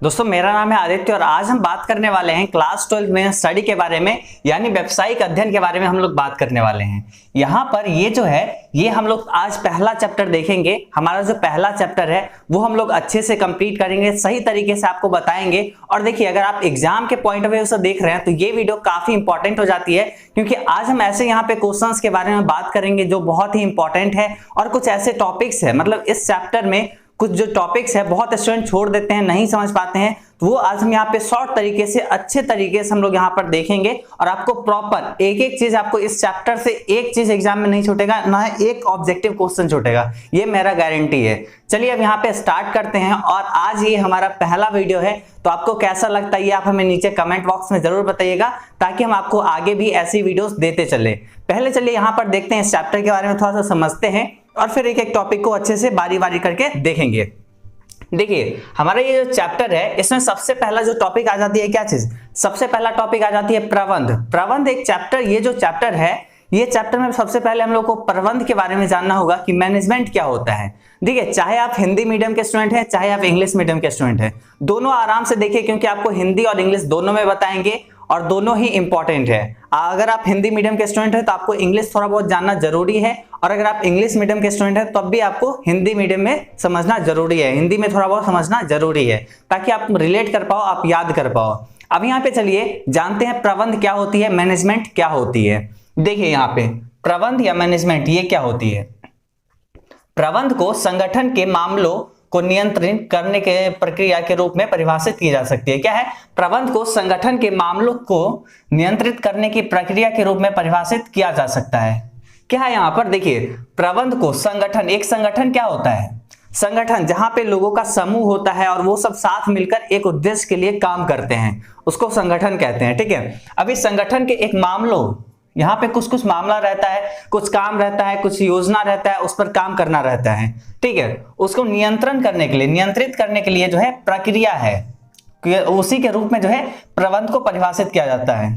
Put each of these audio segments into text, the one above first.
दोस्तों मेरा नाम है आदित्य और आज हम बात करने वाले हैं क्लास 12 में स्टडी के बारे में, यानी व्यावसायिक अध्ययन के बारे में हम लोग बात करने वाले हैं। यहाँ पर ये जो है ये हम लोग आज पहला चैप्टर देखेंगे। हमारा जो पहला चैप्टर है वो हम लोग अच्छे से कंप्लीट करेंगे, सही तरीके से आपको बताएंगे। और देखिए, अगर आप एग्जाम के पॉइंट ऑफ व्यू से देख रहे हैं तो ये वीडियो काफी इंपॉर्टेंट हो जाती है, क्योंकि आज हम ऐसे यहाँ पे क्वेश्चंस के बारे में बात करेंगे जो बहुत ही इंपॉर्टेंट है। और कुछ ऐसे टॉपिक्स है, मतलब इस चैप्टर में कुछ जो टॉपिक्स है बहुत स्टूडेंट छोड़ देते हैं, नहीं समझ पाते हैं, तो वो आज हम यहाँ पे शॉर्ट तरीके से अच्छे तरीके से हम लोग यहाँ पर देखेंगे। और आपको प्रॉपर एक एक चीज, आपको इस चैप्टर से एक चीज एग्जाम में नहीं छूटेगा, ना एक ऑब्जेक्टिव क्वेश्चन छूटेगा, ये मेरा गारंटी है। चलिए अब यहाँ पे स्टार्ट करते हैं। और आज ये हमारा पहला वीडियो है, तो आपको कैसा लगता है ये आप हमें नीचे कमेंट बॉक्स में जरूर बताइएगा, ताकि हम आपको आगे भी ऐसी वीडियोस देते चले। पहले चलिए यहाँ पर देखते हैं, इस चैप्टर के बारे में थोड़ा सा समझते हैं और फिर एक एक टॉपिक को अच्छे से बारी बारी करके देखेंगे। देखिए, हमारा ये जो चैप्टर है इसमें सबसे पहला जो टॉपिक आ जाती है, क्या चीज, सबसे पहला टॉपिक आ जाती है प्रबंध। प्रबंध एक चैप्टर, ये जो चैप्टर है, ये चैप्टर में सबसे पहले हम लोग को प्रबंध के बारे में जानना होगा कि मैनेजमेंट क्या होता है। देखिए, चाहे आप हिंदी मीडियम के स्टूडेंट हैं, चाहे आप इंग्लिश मीडियम के स्टूडेंट हैं, दोनों आराम से देखिए, क्योंकि आपको हिंदी और इंग्लिश दोनों में बताएंगे और दोनों ही इंपॉर्टेंट है। अगर आप हिंदी मीडियम के स्टूडेंट हैं तो आपको इंग्लिश थोड़ा बहुत जानना जरूरी है, और अगर आप इंग्लिश मीडियम के स्टूडेंट हैं तब भी आपको हिंदी मीडियम में समझना जरूरी है, हिंदी में थोड़ा बहुत समझना जरूरी है, ताकि आप रिलेट कर पाओ, आप याद कर पाओ। अब यहाँ पे चलिए जानते हैं प्रबंध क्या होती है, मैनेजमेंट क्या होती है। देखिए यहाँ पे प्रबंध या मैनेजमेंट ये क्या होती है। प्रबंध को संगठन के मामलों को नियंत्रित करने के प्रक्रिया के रूप में परिभाषित की जा सकती है। क्या है, प्रबंध को संगठन के मामलों को नियंत्रित करने की प्रक्रिया के रूप में परिभाषित किया जा सकता है। क्या है यहाँ पर, देखिए, प्रबंध को संगठन, एक संगठन क्या होता है, संगठन जहां पे लोगों का समूह होता है और वो सब साथ मिलकर एक उद्देश्य के लिए काम करते हैं, उसको संगठन कहते हैं। ठीक है, अभी संगठन के एक मामलों, यहाँ पे कुछ कुछ मामला रहता है, कुछ काम रहता है, कुछ योजना रहता है, उस पर काम करना रहता है। ठीक है, उसको नियंत्रण करने के लिए, नियंत्रित करने के लिए जो है प्रक्रिया है, उसी के रूप में जो है प्रबंध को परिभाषित किया जाता है।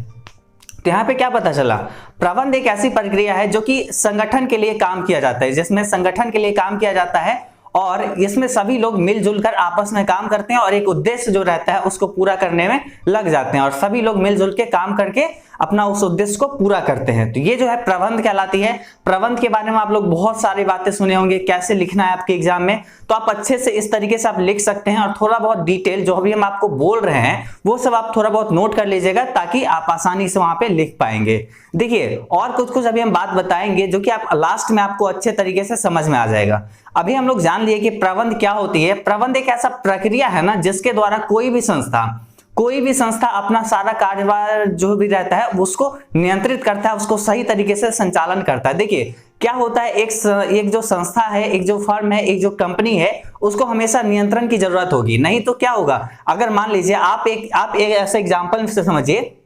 तो यहाँ पे क्या पता चला, प्रबंध एक ऐसी प्रक्रिया है जो कि संगठन के लिए काम किया जाता है, जिसमें संगठन के लिए काम किया जाता है और इसमें सभी लोग मिलजुल कर आपस में काम करते हैं और एक उद्देश्य जो रहता है उसको पूरा करने में लग जाते हैं, और सभी लोग मिलजुल के काम करके अपना उस उद्देश्य को पूरा करते हैं। तो ये जो है प्रबंध कहलाती है। प्रबंध के बारे में आप लोग बहुत सारी बातें सुने होंगे, कैसे लिखना है आपके एग्जाम में, तो आप अच्छे से इस तरीके से आप लिख सकते हैं। और थोड़ा बहुत डिटेल जो भी हम आपको बोल रहे हैं वो सब आप थोड़ा बहुत नोट कर लीजिएगा, ताकि आप आसानी से वहां पे लिख पाएंगे। देखिए, और कुछ कुछ अभी हम बात बताएंगे जो कि आप लास्ट में आपको अच्छे तरीके से समझ में आ जाएगा। अभी हम लोग जान लिए कि प्रबंध क्या होती है। प्रबंध एक ऐसा प्रक्रिया है ना, जिसके द्वारा कोई भी संस्था अपना सारा कार्यभार जो भी रहता है उसको नियंत्रित करता है, उसको सही तरीके से संचालन करता है। देखिए क्या होता है, एक जो संस्था है, एक जो फर्म है, एक जो कंपनी है, उसको हमेशा नियंत्रण की जरूरत होगी, नहीं तो क्या होगा, अगर मान लीजिए आप एक ऐसे एग्जांपल से समझिए,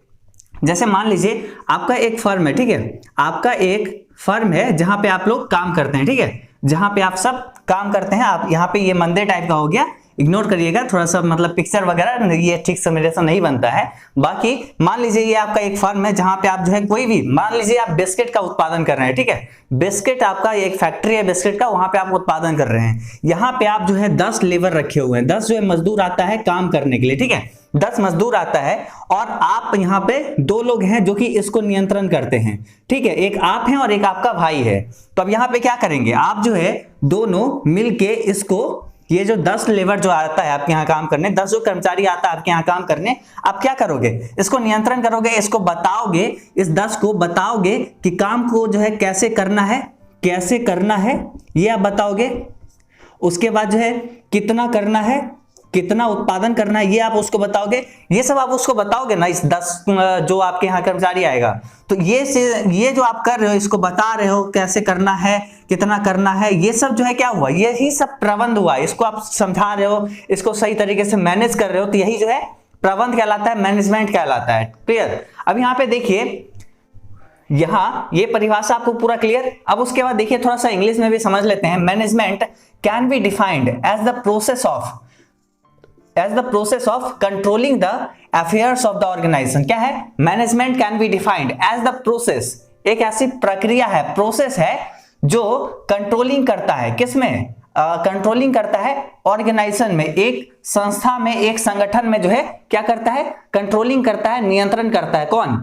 जैसे मान लीजिए आपका एक फर्म है, ठीक है, आपका एक फर्म है जहां पे आप लोग काम करते हैं, ठीक है, जहां पे आप सब काम करते हैं। आप यहाँ पे ये मंदिर टाइप का हो गया, इग्नोर करिएगा, थोड़ा सा मतलब पिक्चर वगैरह ये ठीक से मेरे से नहीं बनता है। बाकी मान लीजिए ये आपका एक फर्म है जहां पे आप जो है कोई भी, मान लीजिए आप बिस्किट का उत्पादन कर रहे हैं, ठीक है, बिस्किट आपका एक फैक्ट्री है बिस्किट का, वहां पे आप उत्पादन कर रहे हैं। यहाँ पे आप जो है 10 लेबर रखे हुए हैं, 10 जो है मजदूर आता है काम करने के लिए, ठीक है, 10 मजदूर आता है, और आप यहाँ पे 2 लोग हैं जो कि इसको नियंत्रण करते हैं। ठीक है, एक आप हैं और एक आपका भाई है। तो अब यहाँ पे क्या करेंगे, आप जो है दोनों मिलके इसको, ये जो 10 लेबर जो आता है आपके यहाँ काम करने, 10 जो कर्मचारी आता है आपके यहाँ काम करने, आप क्या करोगे, इसको नियंत्रण करोगे, इसको बताओगे, इस 10 को बताओगे कि काम को जो है कैसे करना है ये आप बताओगे। उसके बाद जो है कितना करना है, कितना उत्पादन करना है, ये आप उसको बताओगे। ये सब आप उसको बताओगे ना, इस 10 जो आपके यहाँ कर्मचारी आएगा, तो ये जो आप कर रहे हो, इसको बता रहे हो कैसे करना है, कितना करना है, ये सब जो है क्या हुआ, यही सब प्रबंध हुआ। इसको आप समझा रहे हो, इसको सही तरीके से मैनेज कर रहे हो, तो यही जो है प्रबंध कहलाता है, मैनेजमेंट कहलाता है। क्लियर। अब यहाँ पे देखिए, यहाँ ये परिभाषा आपको पूरा क्लियर। अब उसके बाद देखिए थोड़ा सा इंग्लिश में भी समझ लेते हैं। Management can be defined as the process of controlling the affairs of the organisation. क्या है, management can be defined as the process, एक ऐसी प्रक्रिया है, प्रोसेस है जो कंट्रोलिंग करता है, किसमें, कंट्रोलिंग करता है ऑर्गेनाइजेशन में, एक संस्था में, एक संगठन में जो है क्या करता है, कंट्रोलिंग करता है, नियंत्रण करता है। कौन?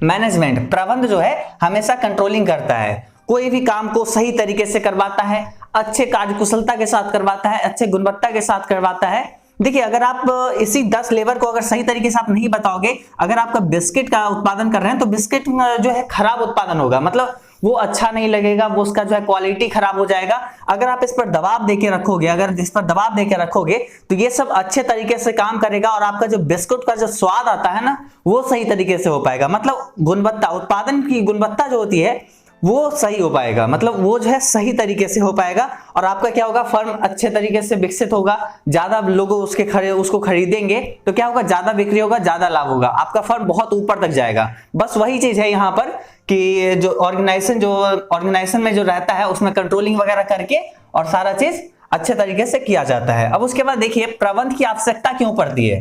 मैनेजमेंट। प्रबंध जो है हमेशा कंट्रोलिंग करता है, कोई भी काम को सही तरीके से करवाता है, अच्छे कार्यकुशलता के साथ करवाता है, अच्छे गुणवत्ता के साथ करवाता है। देखिए अगर आप इसी 10 लेबर को अगर सही तरीके से आप नहीं बताओगे, अगर आपका बिस्किट का उत्पादन कर रहे हैं तो बिस्किट जो है खराब उत्पादन होगा, मतलब वो अच्छा नहीं लगेगा, वो उसका जो है क्वालिटी खराब हो जाएगा। अगर आप इस पर दबाव देके रखोगे, अगर इस पर दबाव देके रखोगे तो ये सब अच्छे तरीके से काम करेगा और आपका जो बिस्कुट का जो स्वाद आता है ना वो सही तरीके से हो पाएगा, मतलब गुणवत्ता, उत्पादन की गुणवत्ता जो होती है वो सही हो पाएगा, मतलब वो जो है सही तरीके से हो पाएगा और आपका क्या होगा, फर्म अच्छे तरीके से विकसित होगा, ज्यादा लोग उसको खरीदेंगे तो क्या होगा, ज्यादा बिक्री होगा, ज्यादा लाभ होगा, आपका फर्म बहुत ऊपर तक जाएगा। बस वही चीज है यहाँ पर कि जो ऑर्गेनाइजेशन में जो रहता है उसमें कंट्रोलिंग वगैरह करके और सारा चीज अच्छे तरीके से किया जाता है। अब उसके बाद देखिए प्रबंध की आवश्यकता क्यों पड़ती है,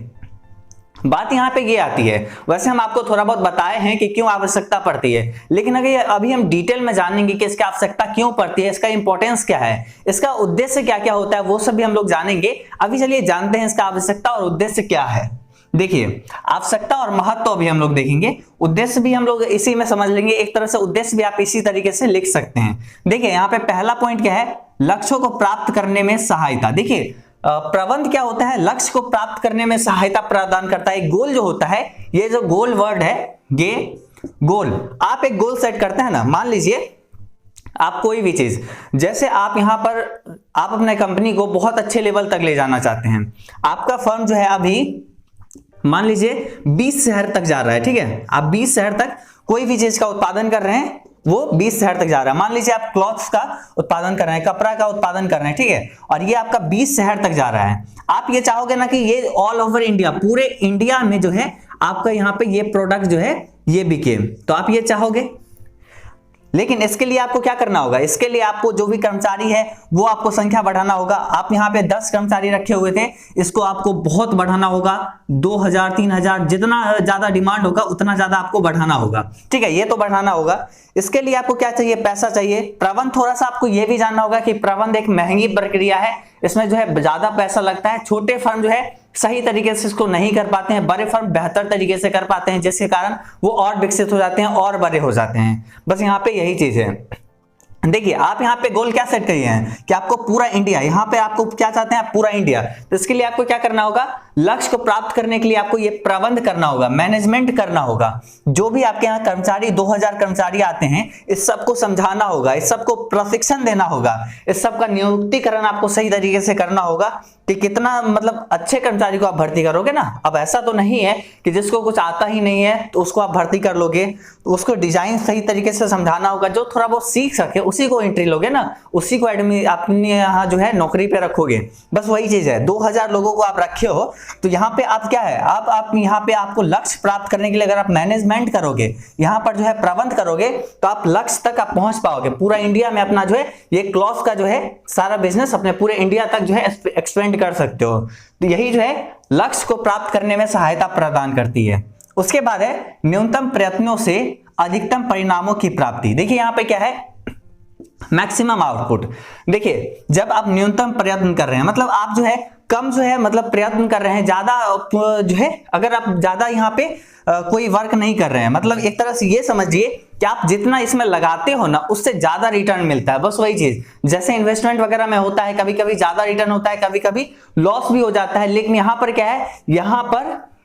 बात यहाँ पे ये आती है। वैसे हम आपको थोड़ा बहुत बताए हैं कि क्यों आवश्यकता पड़ती है, लेकिन अगर अभी हम डिटेल में जानेंगे कि इसकी आवश्यकता क्यों पड़ती है, इसका इंपॉर्टेंस क्या है, इसका उद्देश्य क्या क्या होता है, वो सब भी हम लोग जानेंगे। अभी चलिए जानते हैं इसका आवश्यकता और उद्देश्य क्या है। देखिए आवश्यकता और महत्व भी हम लोग देखेंगे, उद्देश्य भी हम लोग इसी में समझ लेंगे। एक तरह से उद्देश्य भी आप इसी तरीके से लिख सकते हैं। देखिए यहाँ पे पहला पॉइंट क्या है, लक्ष्यों को प्राप्त करने में सहायता। देखिए प्रबंध क्या होता है, लक्ष्य को प्राप्त करने में सहायता प्रदान करता है। गोल जो होता है, ये जो गोल वर्ड है, ये गोल, आप एक गोल सेट करते हैं ना, मान लीजिए आप कोई भी चीज, जैसे आप यहां पर आप अपने कंपनी को बहुत अच्छे लेवल तक ले जाना चाहते हैं। आपका फर्म जो है अभी मान लीजिए 20 शहर तक जा रहा है, ठीक है, आप 20 शहर तक कोई भी चीज का उत्पादन कर रहे हैं, वो 20 शहर तक जा रहा है। मान लीजिए आप क्लॉथ्स का उत्पादन कर रहे हैं, कपड़ा का उत्पादन कर रहे हैं, ठीक है, और ये आपका 20 शहर तक जा रहा है। आप ये चाहोगे ना कि ये ऑल ओवर इंडिया, पूरे इंडिया में जो है आपका यहाँ पे ये प्रोडक्ट जो है ये बिके, तो आप ये चाहोगे। लेकिन इसके लिए आपको क्या करना होगा, इसके लिए आपको जो भी कर्मचारी है वो आपको संख्या बढ़ाना होगा। आप यहाँ पे 10 कर्मचारी रखे हुए थे, इसको आपको बहुत बढ़ाना होगा, 2000 3000, जितना ज्यादा डिमांड होगा उतना ज्यादा आपको बढ़ाना होगा, ठीक है, ये तो बढ़ाना होगा। इसके लिए आपको क्या चाहिए, पैसा चाहिए। प्रबंध, थोड़ा सा आपको ये भी जानना होगा कि प्रबंध एक महंगी प्रक्रिया है, इसमें जो है ज्यादा पैसा लगता है। छोटे फर्म जो है सही तरीके से इसको नहीं कर पाते हैं, बड़े फर्म बेहतर तरीके से कर पाते हैं, जिसके कारण वो और विकसित हो जाते हैं और बड़े हो जाते हैं। बस यहाँ पे यही चीज है। देखिए आप यहाँ पे गोल क्या सेट किए हैं कि आपको पूरा इंडिया, यहाँ पे आपको क्या चाहते हैं, आप पूरा इंडिया, तो इसके लिए आपको क्या करना होगा, लक्ष्य को प्राप्त करने के लिए आपको ये प्रबंध करना होगा, मैनेजमेंट करना होगा। जो भी आपके यहाँ कर्मचारी 2000 कर्मचारी आते हैं, इस सबको समझाना होगा, इस सबको प्रशिक्षण देना होगा, इस सबका नियुक्तिकरण आपको सही तरीके से करना होगा कि कितना मतलब अच्छे कर्मचारी को आप भर्ती करोगे ना। अब ऐसा तो नहीं है कि जिसको कुछ आता ही नहीं है तो उसको आप भर्ती कर लोगे, तो उसको डिजाइन सही तरीके से समझाना होगा, जो थोड़ा बहुत सीख सके उसी को एंट्री लोगे ना, उसी को अपने यहाँ जो है नौकरी पे रखोगे। बस वही चीज है, 2000 लोगों को आप रखे हो तो यहाँ पे आप क्या है, आप यहाँ पे आपको लक्ष्य प्राप्त करने के लिए अगर आप मैनेजमेंट करोगे, यहाँ पर जो है प्रबंध करोगे, तो आप लक्ष्य तक आप पहुंच पाओगे। पूरा इंडिया में अपना जो है ये क्लॉथ का जो है सारा बिजनेस अपने पूरे इंडिया तक जो है एक्सपेंड कर सकते हो। तो यही जो है लक्ष्य को प्राप्त करने में सहायता प्रदान करती है। उसके बाद है न्यूनतम प्रयत्नों से अधिकतम परिणामों की प्राप्ति। देखिए यहाँ पे क्या है, मैक्सिमम आउटपुट। देखिए जब आप न्यूनतम प्रयत्न कर रहे हैं, मतलब आप जो है कम जो है मतलब प्रयत्न कर रहे हैं, ज्यादा जो है अगर आप ज्यादा यहाँ पे कोई वर्क नहीं कर रहे हैं, मतलब एक तरह से ये समझिए कि आप जितना इसमें लगाते हो ना उससे ज्यादा रिटर्न मिलता है। बस वही चीज, जैसे इन्वेस्टमेंट वगैरह में होता है, कभी कभी ज्यादा रिटर्न होता है, कभी कभी लॉस भी हो जाता है, लेकिन यहाँ पर क्या है,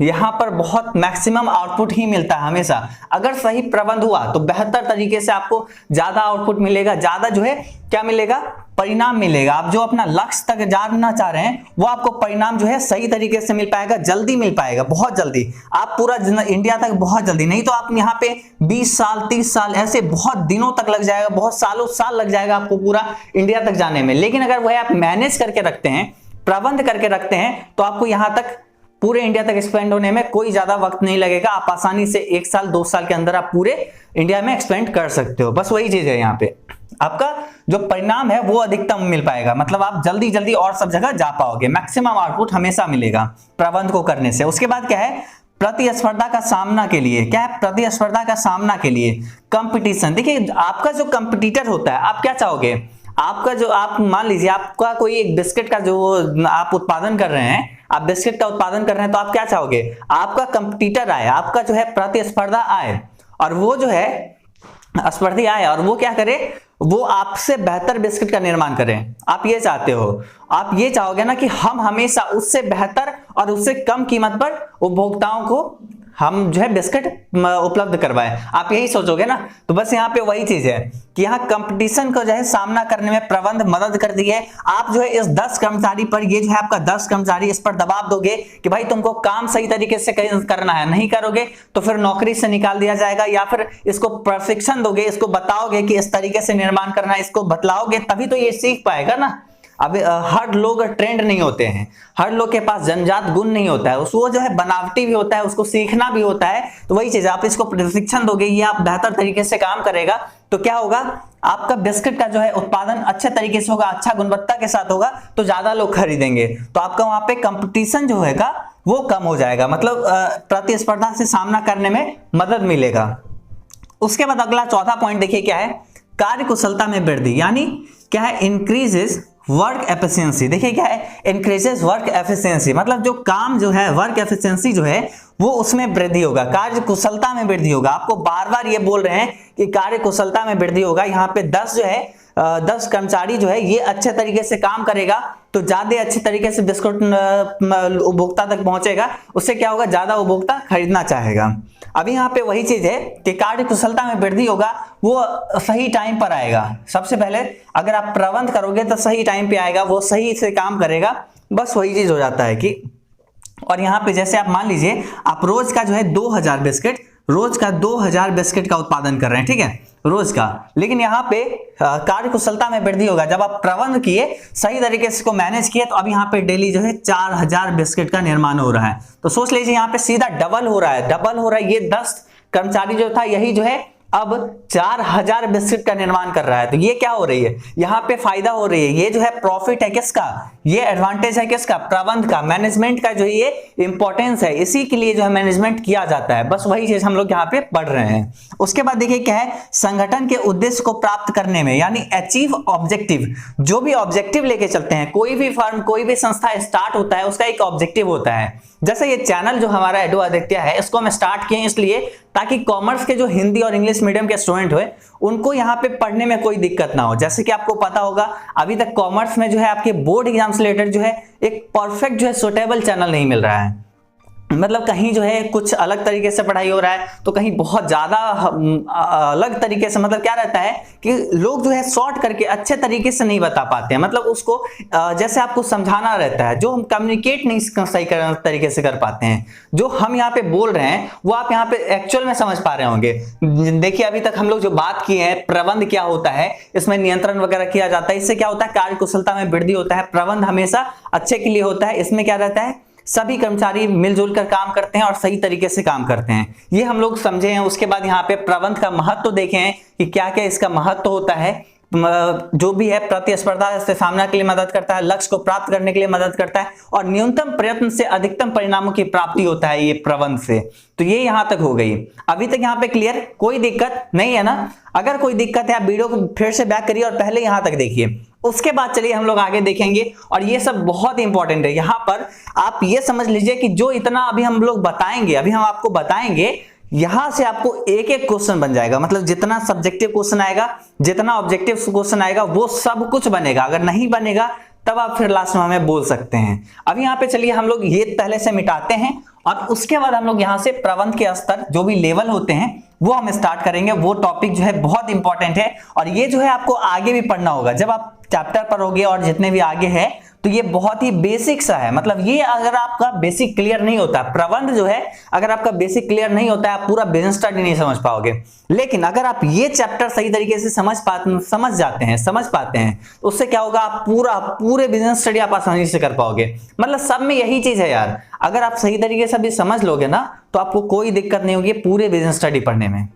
यहाँ पर बहुत मैक्सिमम आउटपुट ही मिलता है हमेशा। अगर सही प्रबंध हुआ तो बेहतर तरीके से आपको ज्यादा आउटपुट मिलेगा, ज्यादा जो है क्या मिलेगा, परिणाम मिलेगा। आप जो अपना लक्ष्य तक जाना चाह रहे हैं वो आपको परिणाम जो है सही तरीके से मिल पाएगा, जल्दी मिल पाएगा, बहुत जल्दी। आप पूरा इंडिया तक बहुत जल्दी, नहीं तो आप यहाँ पे 20 साल 30 साल ऐसे बहुत दिनों तक लग जाएगा, बहुत सालों साल लग जाएगा आपको पूरा इंडिया तक जाने में। लेकिन अगर वह आप मैनेज करके रखते हैं, प्रबंध करके रखते हैं, तो आपको यहां तक पूरे इंडिया तक एक्सपेंड होने में कोई ज्यादा वक्त नहीं लगेगा। आप आसानी से 1 साल 2 साल के अंदर आप पूरे इंडिया में एक्सपेंड कर सकते हो। बस वही चीज है, यहाँ पे आपका जो परिणाम है वो अधिकतम मिल पाएगा, मतलब आप जल्दी जल्दी और सब जगह जा पाओगे। मैक्सिमम आउटपुट हमेशा मिलेगा प्रबंध को करने से। उसके बाद क्या है, प्रतिस्पर्धा का सामना के लिए, क्या है, प्रतिस्पर्धा का सामना के लिए कंपटीशन। देखिए आपका जो कंपटीटर होता है, आप क्या चाहोगे, आपका जो आप मान लीजिए आपका कोई एक बिस्किट का जो आप उत्पादन कर रहे हैं, आप बिस्किट का उत्पादन कर रहे हैं, तो आप क्या चाहोगे, आपका कंपटीटर आए, आपका जो है प्रतिस्पर्धा आए, और वो जो है स्पर्धी आए और वो क्या करे, वो आपसे बेहतर बिस्किट का निर्माण करें। आप ये चाहते हो, आप ये चाहोगे ना कि हम हमेशा उससे बेहतर और उससे कम कीमत पर उपभोक्ताओं को हम जो है बिस्किट उपलब्ध करवाएं, आप यही सोचोगे ना। तो बस यहाँ पे वही चीज है कि यहाँ कंपटीशन को जो है सामना करने में प्रबंध मदद करती है। आप जो है इस 10 कर्मचारी पर, ये जो है आपका 10 कर्मचारी, इस पर दबाव दोगे कि भाई तुमको काम सही तरीके से करना है, नहीं करोगे तो फिर नौकरी से निकाल दिया जाएगा, या फिर इसको प्रशिक्षण दोगे, इसको बताओगे कि इस तरीके से निर्माण करना है, इसको बतलाओगे, तभी तो ये सीख पाएगा ना। अब हर लोग ट्रेंड नहीं होते हैं, हर लोग के पास जन्मजात गुण नहीं होता है, उसको जो है बनावटी भी होता है, उसको सीखना भी होता है। तो वही चीज, आप इसको प्रशिक्षण दोगे, ये आप बेहतर तरीके से काम करेगा, तो क्या होगा, आपका बिस्किट का जो है उत्पादन अच्छे तरीके से होगा, अच्छा गुणवत्ता के साथ होगा, तो ज्यादा लोग खरीदेंगे, तो आपका वहां पे कंपटीशन जो होगा वो कम हो जाएगा, मतलब प्रतिस्पर्धा से सामना करने में मदद मिलेगा। उसके बाद अगला चौथा पॉइंट देखिए क्या है, कार्य कुशलता में वृद्धि, यानी क्या है, इंक्रीजेस वर्क एफिशिएंसी। देखिए क्या है, इंक्रीजेस वर्क एफिशिएंसी, मतलब जो काम जो है, वर्क एफिशिएंसी जो है वो उसमें वृद्धि होगा, कार्य कुशलता में वृद्धि होगा। आपको बार बार ये बोल रहे हैं कि कार्य कुशलता में वृद्धि होगा। यहाँ पे 10 जो है 10 कर्मचारी जो है ये अच्छे तरीके से काम करेगा तो ज्यादा अच्छे तरीके से बिस्कुट उपभोक्ता तक पहुंचेगा, उससे क्या होगा, ज्यादा उपभोक्ता खरीदना चाहेगा। अभी यहाँ पे वही चीज है कि कार्य कुशलता में वृद्धि होगा, वो सही टाइम पर आएगा। सबसे पहले अगर आप प्रबंध करोगे तो सही टाइम पे आएगा, वो सही से काम करेगा, बस वही चीज हो जाता है कि। और यहाँ पे जैसे आप मान लीजिए आप रोज का जो है 2000 बिस्किट, रोज का 2000 बिस्किट का उत्पादन कर रहे हैं, ठीक है, रोज का, लेकिन यहाँ पे कार्य कुशलता में वृद्धि होगा। जब आप प्रबंध किए, सही तरीके से इसको मैनेज किए, तो अब यहाँ पे डेली जो है 4000 बिस्किट का निर्माण हो रहा है। तो सोच लीजिए यहाँ पे सीधा डबल हो रहा है, डबल हो रहा है। ये 10 कर्मचारी जो था, यही जो है अब 4000 बिस्किट का निर्माण कर रहा है। तो ये क्या हो रही है, यहाँ पे फायदा हो रही है। ये जो है प्रॉफिट है किसका, ये एडवांटेज है किसका, प्रबंध का, मैनेजमेंट का जो ये इंपॉर्टेंस है, इसी के लिए जो है मैनेजमेंट किया जाता है। बस वही चीज हम लोग यहाँ पे पढ़ रहे हैं। उसके बाद देखिए क्या है, संगठन के उद्देश्य को प्राप्त करने में, यानी अचीव ऑब्जेक्टिव, जो भी ऑब्जेक्टिव लेके चलते हैं, कोई भी फर्म, कोई भी संस्था स्टार्ट होता है, उसका एक ऑब्जेक्टिव होता है। जैसे ये चैनल जो हमारा एडो आदित्य है, इसको हम स्टार्ट किए इसलिए ताकि कॉमर्स के जो हिंदी और इंग्लिश मीडियम के स्टूडेंट हुए, उनको यहाँ पे पढ़ने में कोई दिक्कत ना हो। जैसे कि आपको पता होगा अभी तक कॉमर्स में जो है आपके बोर्ड एग्जाम से रिलेटेड जो है एक परफेक्ट जो है सुटेबल चैनल नहीं मिल रहा है। मतलब कहीं जो है कुछ अलग तरीके से पढ़ाई हो रहा है, तो कहीं बहुत ज्यादा अलग तरीके से, मतलब क्या रहता है कि लोग जो है शॉर्ट करके अच्छे तरीके से नहीं बता पाते हैं, मतलब उसको जैसे आपको समझाना रहता है, जो हम कम्युनिकेट नहीं सही तरीके से कर पाते हैं। जो हम यहाँ पे बोल रहे हैं वो आप यहाँ पे एक्चुअल में समझ पा रहे होंगे। देखिए अभी तक हम लोग जो बात किए हैं, प्रबंध क्या होता है, इसमें नियंत्रण वगैरह किया जाता है, इससे क्या होता है, कार्य कुशलता में वृद्धि होता है। प्रबंध हमेशा अच्छे के लिए होता है, इसमें क्या रहता है, सभी कर्मचारी मिलजुल कर काम करते हैं और सही तरीके से काम करते हैं, ये हम लोग समझे हैं। उसके बाद यहाँ पे प्रबंध का महत्व देखे हैं कि क्या क्या इसका महत्व होता है। जो भी है प्रतिस्पर्धा से सामना के लिए मदद करता है, लक्ष्य को प्राप्त करने के लिए मदद करता है, और न्यूनतम प्रयत्न से अधिकतम परिणामों की प्राप्ति होता है ये प्रबंध से। तो ये यहां तक हो गई। अभी तक यहाँ पे क्लियर, कोई दिक्कत नहीं है ना? अगर कोई दिक्कत है आप वीडियो को फिर से बैक करिए और पहले यहां तक देखिए, उसके बाद चलिए हम लोग आगे देखेंगे। और ये सब बहुत इंपॉर्टेंट है। यहां पर आप ये समझ लीजिए कि जो इतना अभी हम लोग बताएंगे, अभी हम आपको बताएंगे, यहां से आपको एक एक क्वेश्चन बन जाएगा। मतलब जितना सब्जेक्टिव क्वेश्चन आएगा, जितना ऑब्जेक्टिव क्वेश्चन आएगा, वो सब कुछ बनेगा। अगर नहीं बनेगा तब आप फिर लास्ट में हमें बोल सकते हैं। अभी यहाँ पे चलिए हम लोग ये पहले से मिटाते हैं और उसके बाद हम लोग यहाँ से प्रबंध के स्तर, जो भी लेवल होते हैं, वो हम स्टार्ट करेंगे। वो टॉपिक जो है बहुत इंपॉर्टेंट है और ये जो है आपको आगे भी पढ़ना होगा। जब आप चैप्टर पर होगे और जितने भी आगे है, तो ये बहुत ही बेसिक सा है। मतलब ये अगर आपका बेसिक क्लियर नहीं होता, प्रबंध जो है अगर आपका बेसिक क्लियर नहीं होता है, आप पूरा बिजनेस स्टडी नहीं समझ पाओगे। लेकिन अगर आप ये चैप्टर सही तरीके से समझ पाते हैं, तो उससे क्या होगा, आप पूरे बिजनेस स्टडी आप आसानी से कर पाओगे। मतलब सब में यही चीज है यार, अगर आप सही तरीके से भी समझ लोगे ना, तो आपको कोई दिक्कत नहीं होगी पूरे बिजनेस स्टडी पढ़ने में।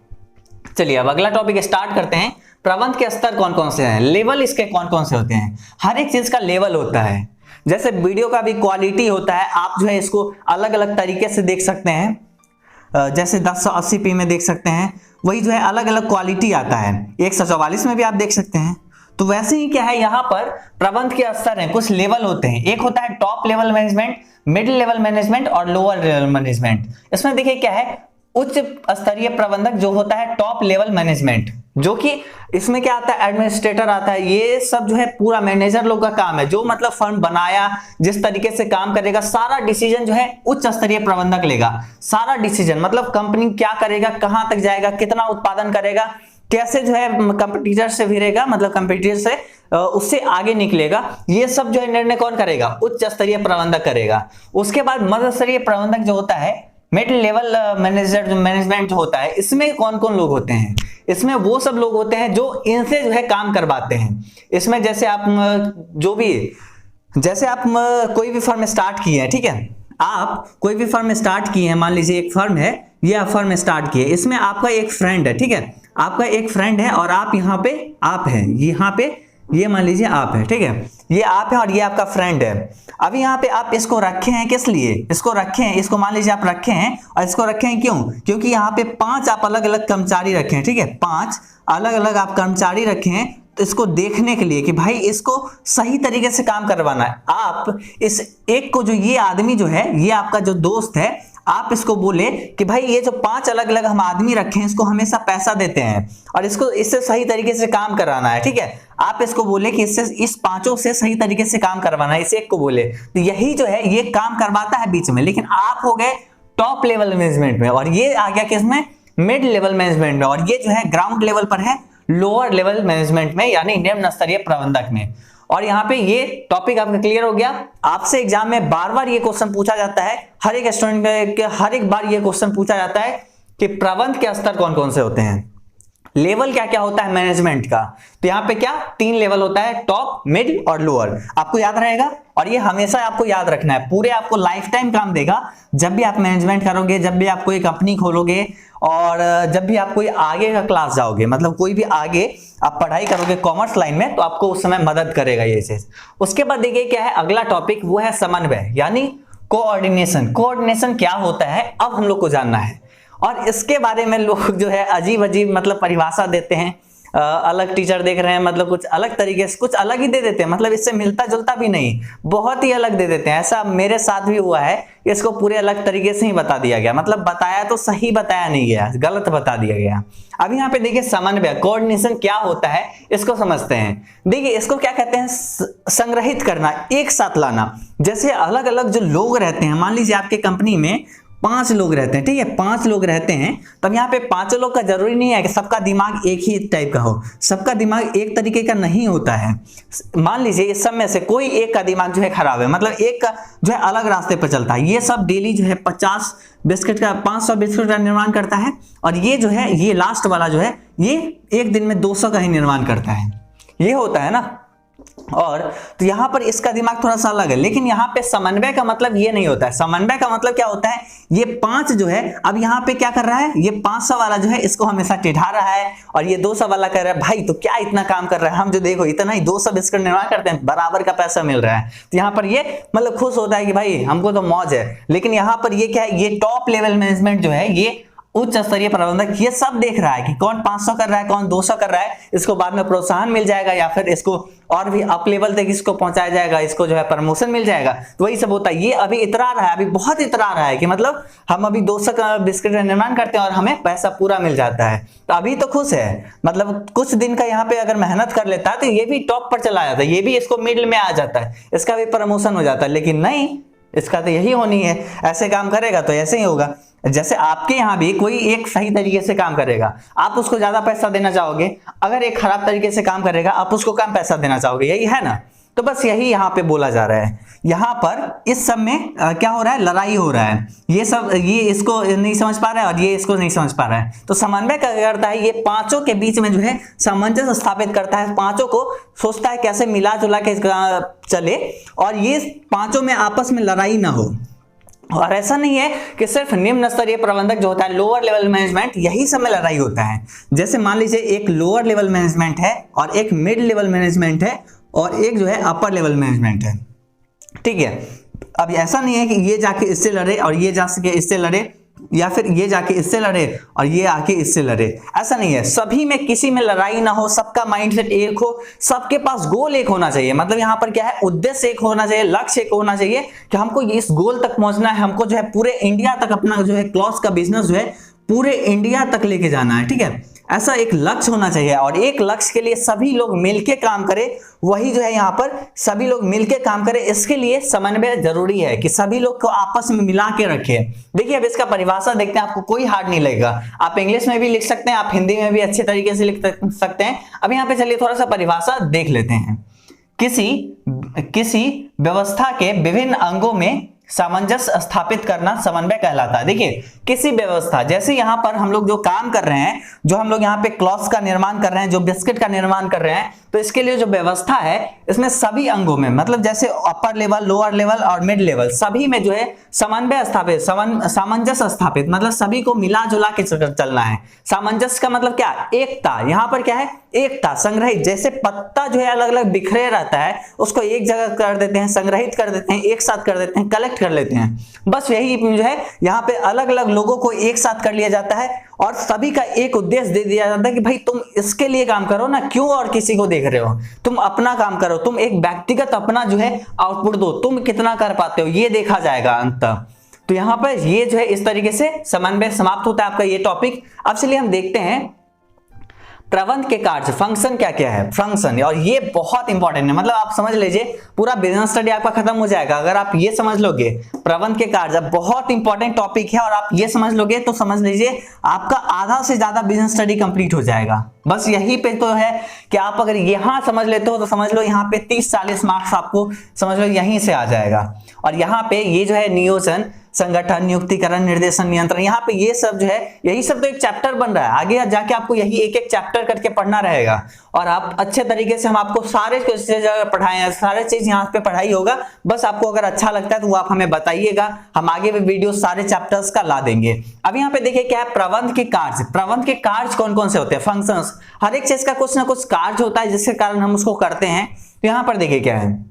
चलिए अब अगला टॉपिक स्टार्ट करते हैं। प्रबंध के स्तर कौन कौन से हैं, लेवल इसके कौन कौन से होते हैं। हर एक चीज का लेवल होता है। जैसे वीडियो का भी क्वालिटी होता है, आप जो है इसको अलग अलग तरीके से देख सकते हैं। जैसे 1080p में देख सकते हैं, वही जो है अलग अलग क्वालिटी आता है। 144 में भी आप देख सकते हैं। तो वैसे ही क्या है, यहाँ पर प्रबंध के स्तर हैं, कुछ लेवल होते हैं। एक होता है top level management, middle level management और लोअर लेवल मैनेजमेंट। इसमें देखिए क्या है, उच्च स्तरीय प्रबंधक जो होता है टॉप लेवल मैनेजमेंट, जो कि इसमें क्या आता है, एडमिनिस्ट्रेटर आता है, ये सब जो है पूरा मैनेजर लोग का काम है, जो मतलब फर्म बनाया, जिस तरीके से काम करेगा, सारा डिसीजन जो है उच्च स्तरीय प्रबंधक लेगा। सारा डिसीजन मतलब कंपनी क्या करेगा, कहां तक जाएगा, कितना उत्पादन करेगा, कैसे जो है कंपटीटर से भिड़ेगा, मतलब कंपटीटर से उससे आगे निकलेगा, ये सब जो है निर्णय कौन करेगा, उच्च स्तरीय प्रबंधक करेगा। उसके बाद मध्य स्तरीय प्रबंधक जो होता है, मिडिल लेवल मैनेजमेंट जो होता है, इसमें कौन कौन लोग होते हैं, इसमें वो सब लोग होते हैं जो इनसे जो है काम करवाते हैं। इसमें जैसे आप कोई भी फर्म स्टार्ट किए हैं, ठीक है, आप कोई भी फर्म स्टार्ट किए हैं, मान लीजिए एक फर्म है, ये फर्म स्टार्ट किए, इसमें आपका एक फ्रेंड है, ठीक है, आपका एक फ्रेंड है और आप यहाँ पे आप हैं, यहाँ पे ये मान लीजिए आप है, ठीक है, ये आप है और ये आपका फ्रेंड है। अभी यहाँ पे आप इसको रखे हैं, किस लिए इसको रखे हैं, इसको मान लीजिए आप रखे हैं, और इसको रखे हैं क्यों, क्योंकि यहाँ पे 5 आप अलग अलग कर्मचारी रखे हैं, ठीक है, 5 अलग अलग आप कर्मचारी रखे हैं, तो इसको देखने के लिए कि भाई इसको सही तरीके से काम करवाना है। आप इस एक को, जो ये आदमी जो है, ये आपका जो दोस्त है, आप इसको बोले कि भाई ये जो 5 अलग अलग हम आदमी रखे हैं, इसको हमेशा पैसा देते हैं और इसको इससे सही तरीके से काम कराना है, ठीक है, आप इसको बोले कि इससे इस 5 से सही तरीके से काम करवाना है, इस एक को बोले, तो यही जो है ये काम करवाता है बीच में। लेकिन आप हो गए टॉप लेवल मैनेजमेंट में और ये आ गया किसमें, मिड लेवल मैनेजमेंट में, और ये जो है ग्राउंड लेवल पर है, लोअर लेवल मैनेजमेंट में, यानी निम्न स्तरीय प्रबंधक में। और यहाँ पे ये टॉपिक आपका क्लियर हो गया। आपसे एग्जाम में बार बार ये क्वेश्चन पूछा जाता है, हर एक स्टूडेंट के हर एक बार ये क्वेश्चन पूछा जाता है कि प्रबंध के स्तर कौन कौन से होते हैं, लेवल क्या क्या होता है मैनेजमेंट का। तो यहाँ पे क्या 3 लेवल होता है, टॉप, मिड और लोअर, आपको याद रहेगा और ये हमेशा आपको याद रखना है, पूरे आपको लाइफ टाइम काम देगा। जब भी आप मैनेजमेंट करोगे, जब भी आप कोई कंपनी खोलोगे और जब भी आप कोई आगे का क्लास जाओगे, मतलब कोई भी आगे आप पढ़ाई करोगे कॉमर्स लाइन में, तो आपको उस समय मदद करेगा ये चीज। उसके बाद देखिए क्या है अगला टॉपिक, वो है समन्वय यानी कोऑर्डिनेशन। कोऑर्डिनेशन क्या होता है अब हम लोग को जानना है, और इसके बारे में लोग जो है अजीब अजीब मतलब परिभाषा देते हैं। अलग टीचर देख रहे हैं, मतलब कुछ अलग तरीके से कुछ अलग ही दे देते हैं, मतलब इससे मिलता जुलता भी नहीं, बहुत ही अलग दे देते हैं। ऐसा मेरे साथ भी हुआ है, इसको पूरे अलग तरीके से ही बता दिया गया, मतलब बताया तो सही बताया नहीं गया, गलत बता दिया गया। अब यहाँ पे देखिए समन्वय, कोऑर्डिनेशन क्या होता है इसको समझते हैं। देखिए इसको क्या कहते हैं, संग्रहित करना, एक साथ लाना। जैसे अलग अलग जो लोग रहते हैं, मान लीजिए आपके कंपनी में 5 लोग रहते हैं, ठीक है, 5 लोग रहते हैं, तब यहाँ पे 5 लोग का जरूरी नहीं है कि सबका दिमाग एक ही टाइप का हो, सबका दिमाग एक तरीके का नहीं होता है। मान लीजिए इस सब में से कोई एक का दिमाग जो है खराब है, मतलब एक का जो है अलग रास्ते पर चलता है, ये सब डेली जो है 50 बिस्किट का 500 बिस्किट का निर्माण करता है, और ये जो है ये लास्ट वाला जो है ये एक दिन में 200 का ही निर्माण करता है, ये होता है ना। और तो यहां पर इसका दिमाग थोड़ा सा अलग है, लेकिन यहाँ पे समन्वय का मतलब ये नहीं होता है। समन्वय का मतलब क्या होता है, ये 5 जो है अब यहाँ पे क्या कर रहा है, ये 500 वाला जो है इसको हमेशा टिढ़ा रहा है, और ये 200 वाला कह रहा है भाई तो क्या इतना काम कर रहा है, हम जो देखो इतना ही 200 बिस्किट निर्माण करते हैं, बराबर का पैसा मिल रहा है। तो यहाँ पर ये मतलब खुश होता है कि भाई हमको तो मौज है। लेकिन यहाँ पर ये क्या है, ये टॉप लेवल मैनेजमेंट जो है, ये उच्च स्तरीय प्रबंधक ये सब देख रहा है कि कौन 500 कर रहा है, कौन 200 कर रहा है, इसको बाद में प्रोत्साहन मिल जाएगा या फिर इसको और भी अप लेवल तक इसको पहुंचाया जाएगा, इसको जो है प्रमोशन मिल जाएगा। तो वही सब होता है। ये अभी इतरा रहा है, अभी बहुत इतरा रहा है कि मतलब हम अभी 200 का बिस्किट का निर्माण करते हैं और हमें पैसा पूरा मिल जाता है, तो अभी तो खुश है। मतलब कुछ दिन का यहाँ पे अगर मेहनत कर लेता है तो ये भी टॉप पर चला जाता है, ये भी इसको मिडिल में आ जाता है, इसका भी प्रमोशन हो जाता है। लेकिन नहीं, इसका तो यही होनी है, ऐसे काम करेगा तो ऐसे ही होगा। जैसे आपके यहाँ भी कोई एक सही तरीके से काम करेगा, आप उसको ज्यादा पैसा देना चाहोगे, अगर एक खराब तरीके से काम करेगा आप उसको कम पैसा देना चाहोगे, यही है ना। तो बस यही यहाँ पे बोला जा रहा है। यहाँ पर इस सब में क्या हो रहा है, लड़ाई हो रहा है, ये सब ये इसको नहीं समझ पा रहा है और ये इसको नहीं समझ पा रहा है। तो समन्वय क्या करता है, ये 5 के बीच में जो है सामंजस्य स्थापित करता है, 5 को सोचता है कैसे मिला जुला के चले और ये 5 में आपस में लड़ाई ना हो। और ऐसा नहीं है कि सिर्फ निम्न स्तरीय प्रबंधक जो होता है, लोअर लेवल मैनेजमेंट, यही सब में लड़ाई होता है। जैसे मान लीजिए एक लोअर लेवल मैनेजमेंट है और एक मिड लेवल मैनेजमेंट है और एक जो है अपर लेवल मैनेजमेंट है, ठीक है। अब ऐसा नहीं है कि ये जाके इससे लड़े और ये जा सके इससे लड़े, या फिर ये जाके इससे लड़े और ये आके इससे लड़े, ऐसा नहीं है। सभी में किसी में लड़ाई ना हो, सबका माइंडसेट एक हो, सबके पास गोल एक होना चाहिए। मतलब यहाँ पर क्या है, उद्देश्य एक होना चाहिए, लक्ष्य एक होना चाहिए कि हमको इस गोल तक पहुंचना है, हमको जो है पूरे इंडिया तक अपना जो है क्लॉथ्स का बिजनेस जो है पूरे इंडिया तक लेके जाना है, ठीक है। ऐसा एक लक्ष्य होना चाहिए और एक लक्ष्य के लिए सभी लोग मिलके काम करें, वही जो है यहाँ पर सभी लोग मिलके काम करें। इसके लिए समन्वय जरूरी है कि सभी लोग को आपस में मिला के रखें। देखिए अब इसका परिभाषा देखते हैं, आपको कोई हार्ड नहीं लगेगा। आप इंग्लिश में भी लिख सकते हैं, आप हिंदी में भी अच्छे तरीके से लिख सकते हैं। अब यहाँ पे चलिए थोड़ा सा परिभाषा देख लेते हैं। किसी व्यवस्था के विभिन्न अंगों में सामंजस्य स्थापित करना समन्वय कहलाता है। देखिए किसी व्यवस्था, जैसे यहाँ पर हम लोग जो काम कर रहे हैं, जो हम लोग यहाँ पे क्लॉथ्स का निर्माण कर रहे हैं, जो बिस्किट का निर्माण कर रहे हैं, तो इसके लिए जो व्यवस्था है इसमें सभी अंगों में, मतलब जैसे अपर लेवल, लोअर लेवल और मिड लेवल, सभी में जो है समन्वय स्थापित, सामंजस्य स्थापित, मतलब सभी को मिला जुला के चलना है। सामंजस्य का मतलब क्या, एकता। यहाँ पर क्या है, एकता, संग्रहित। जैसे पत्ता जो है अलग अलग बिखरे रहता है, उसको एक जगह कर देते हैं, संग्रहित कर देते हैं, एक साथ कर देते हैं, कलेक्ट कर लेते हैं। बस यही जो है यहाँ पे अलग अलग लोगों को एक साथ कर लिया जाता है और सभी का एक उद्देश्य दे दिया जाता है कि भाई तुम इसके लिए काम करो ना, क्यों और किसी को देख रहे हो, तुम अपना काम करो, तुम एक व्यक्तिगत अपना जो है आउटपुट दो, तुम कितना कर पाते हो ये देखा जाएगा अंततः। तो यहाँ पर ये जो है इस तरीके से समन्वय समाप्त होता है आपका ये टॉपिक। अब चलिए हम देखते हैं प्रबंध के कार्य, फंक्शन क्या क्या है, फंक्शन, और ये बहुत इंपॉर्टेंट है। मतलब आप समझ लीजिए पूरा बिजनेस स्टडी आपका खत्म हो जाएगा अगर आप ये समझ लोगे। प्रबंध के कार्य बहुत इंपॉर्टेंट टॉपिक है और आप ये समझ लोगे तो समझ लीजिए आपका आधा से ज्यादा बिजनेस स्टडी कंप्लीट हो जाएगा। बस यही पे तो है कि आप अगर यहाँ समझ लेते हो तो समझ लो यहाँ पे 30-40 मार्क्स आपको समझ लो यहीं से आ जाएगा। और यहाँ पे ये जो है नियोजन, संगठन, नियुक्तिकरण, निर्देशन, नियंत्रण, यहाँ पे ये सब जो है यही सब तो एक चैप्टर बन रहा है। आगे जाके आपको यही एक एक चैप्टर करके पढ़ना रहेगा और आप अच्छे तरीके से, हम आपको सारे जगह पढ़ाए हैं, सारे चीज यहाँ पे पढ़ाई होगा। बस आपको अगर अच्छा लगता है तो वो आप हमें बताइएगा, हम आगे भी वीडियो सारे चैप्टर्स का ला देंगे। अब यहाँ पे देखिए क्या है, प्रबंध के कार्य। प्रबंध के कार्य कौन कौन से होते हैं, फंक्शंस। हर एक चीज का कुछ ना कुछ कार्य होता है जिसके कारण हम उसको करते हैं। तो यहाँ पर देखिए क्या है,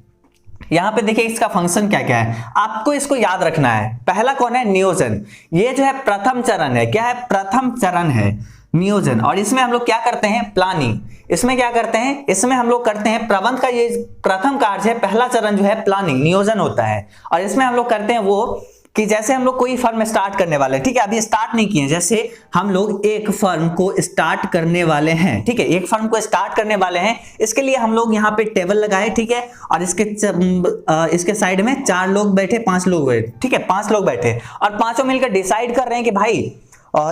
यहाँ पे देखिए इसका फंक्शन क्या क्या है, आपको इसको याद रखना है। पहला कौन है, नियोजन। ये जो है प्रथम चरण है, क्या है, प्रथम चरण है नियोजन। और इसमें हम लोग क्या करते हैं, प्लानिंग। इसमें क्या करते हैं, इसमें हम लोग करते हैं प्रबंध का ये प्रथम कार्य है, पहला चरण जो है प्लानिंग, नियोजन होता है। और इसमें हम लोग करते हैं वो कि जैसे हम लोग कोई फर्म स्टार्ट करने वाले हैं, ठीक है, अभी स्टार्ट नहीं किए, जैसे हम लोग एक फर्म को स्टार्ट करने वाले हैं, ठीक है, एक फर्म को स्टार्ट करने वाले हैं, इसके लिए हम लोग यहाँ पे टेबल लगाए, ठीक है, और इसके साइड में 4 लोग बैठे, 5 लोग बैठे, ठीक है, 5 लोग बैठे और पांचों मिलकर डिसाइड कर रहे हैं कि भाई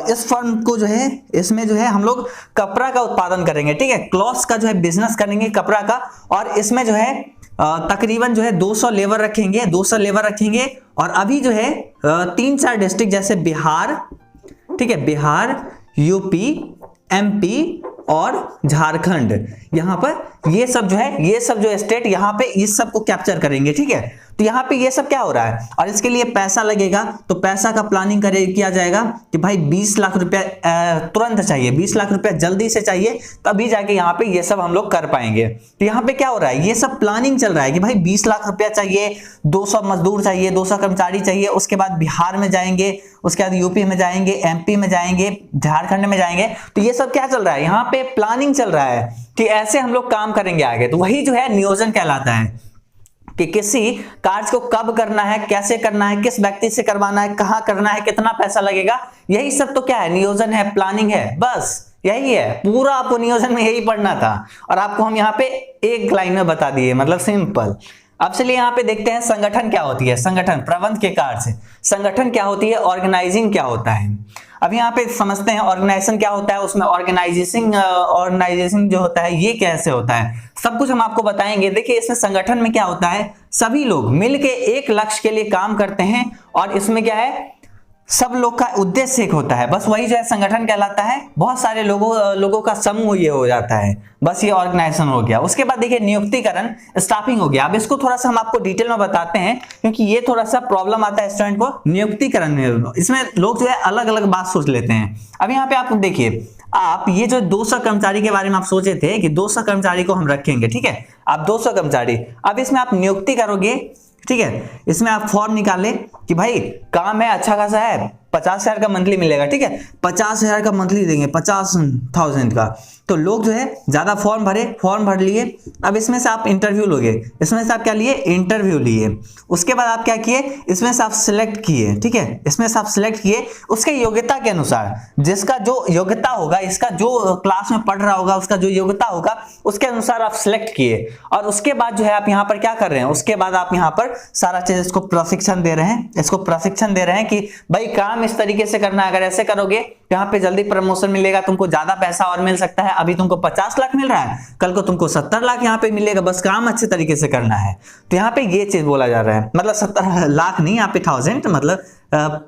इस फर्म को जो है, इसमें जो है हम लोग कपड़ा का उत्पादन करेंगे, ठीक है, क्लॉथ्स का जो है बिजनेस करेंगे कपड़ा का। और इसमें जो है तकरीबन जो है 200 लेबर रखेंगे, 200 लेबर रखेंगे। और अभी जो है 3-4 डिस्ट्रिक्ट जैसे बिहार, ठीक है, बिहार, यूपी, एमपी और झारखंड, यहाँ पर ये सब जो है, ये सब जो स्टेट यहाँ पे इस सब को कैप्चर करेंगे, ठीक है। तो यहाँ पे ये सब क्या हो रहा है और इसके लिए पैसा लगेगा, तो पैसा का प्लानिंग किया जाएगा कि भाई 20 लाख रुपया तुरंत चाहिए, 20 लाख रुपया जल्दी से चाहिए, तभी जाके यहाँ पे ये सब हम लोग कर पाएंगे। तो यहाँ पे क्या हो रहा है, ये सब प्लानिंग चल रहा है कि भाई 20 लाख रुपया चाहिए, 200 मजदूर चाहिए, 200 कर्मचारी चाहिए। उसके बाद बिहार में जाएंगे, उसके बाद यूपी में जाएंगे, एमपी में जाएंगे, झारखंड में जाएंगे। तो ये सब क्या चल रहा है, यहाँ पे प्लानिंग चल रहा है कि ऐसे हम लोग काम करेंगे आगे। तो वही जो है नियोजन कहलाता है कि किसी कार्य को कब करना है, कैसे करना है, किस व्यक्ति से करवाना है, कहां करना है, कितना पैसा लगेगा, यही सब तो क्या है, नियोजन है, प्लानिंग है। बस यही है, पूरा आपको नियोजन में यही पढ़ना था और आपको हम यहाँ पे एक लाइन में बता दिए, मतलब सिंपल। अब चलिए यहाँ पे देखते हैं संगठन क्या होती है, संगठन, प्रबंध के कार्य से संगठन क्या होती है, ऑर्गेनाइजिंग क्या होता है। अब यहाँ पे समझते हैं ऑर्गेनाइजेशन क्या होता है, उसमें ऑर्गेनाइजेशन जो होता है ये कैसे होता है, सब कुछ हम आपको बताएंगे। देखिए इसमें संगठन में क्या होता है, सभी लोग मिलके एक लक्ष्य के लिए काम करते हैं और इसमें क्या है, सब लोग का उद्देश्य एक होता है, बस वही जो है संगठन कहलाता है। बहुत सारे लोगों का समूह ये हो जाता है, बस ये ऑर्गेनाइजेशन हो गया। उसके बाद देखिए नियुक्तिकरण, स्टाफिंग हो गया। अब इसको थोड़ा सा हम आपको डिटेल में बताते हैं क्योंकि ये थोड़ा सा प्रॉब्लम आता है स्टूडेंट को। नियुक्तिकरण में इसमें लोग जो है अलग अलग बात सोच लेते हैं। अब यहाँ पे आप देखिए, आप ये जो 200 कर्मचारी के बारे में आप सोचे थे कि 200 कर्मचारी को हम रखेंगे, ठीक है, आप 200 कर्मचारी, अब इसमें आप नियुक्ति करोगे, ठीक है, इसमें आप फॉर्म निकाले कि भाई काम है अच्छा खासा है, 50,000 का मंथली मिलेगा, ठीक है, 50,000 का मंथली देंगे, 50,000 का। तो लोग जो है ज्यादा फॉर्म भर लिए। अब इसमें से आप इंटरव्यू लोगे, इसमें से आप क्या लिए, इंटरव्यू लिए। उसके बाद आप क्या किए, इसमें से आप सिलेक्ट किए, ठीक है, इसमें से आप सिलेक्ट किए उसके योग्यता के अनुसार, जिसका जो योग्यता होगा, इसका जो क्लास में पढ़ रहा होगा उसका जो योग्यता होगा उसके अनुसार आप सिलेक्ट किए। और उसके बाद जो है आप यहाँ पर क्या कर रहे हैं, उसके बाद आप यहाँ पर सारा चीज इसको प्रशिक्षण दे रहे हैं, इसको प्रशिक्षण दे रहे हैं कि भाई काम इस तरीके से करना है, अगर ऐसे करोगे यहाँ पे जल्दी प्रमोशन मिलेगा, तुमको ज्यादा पैसा और मिल सकता है। अभी तुमको 50 लाख मिल रहा है, कल को तुमको 70 लाख यहाँ पे मिलेगा, बस काम अच्छे तरीके से करना है। तो यहाँ पे ये चीज बोला जा रहा है, मतलब 70 लाख नहीं, यहाँ पे 1000 मतलब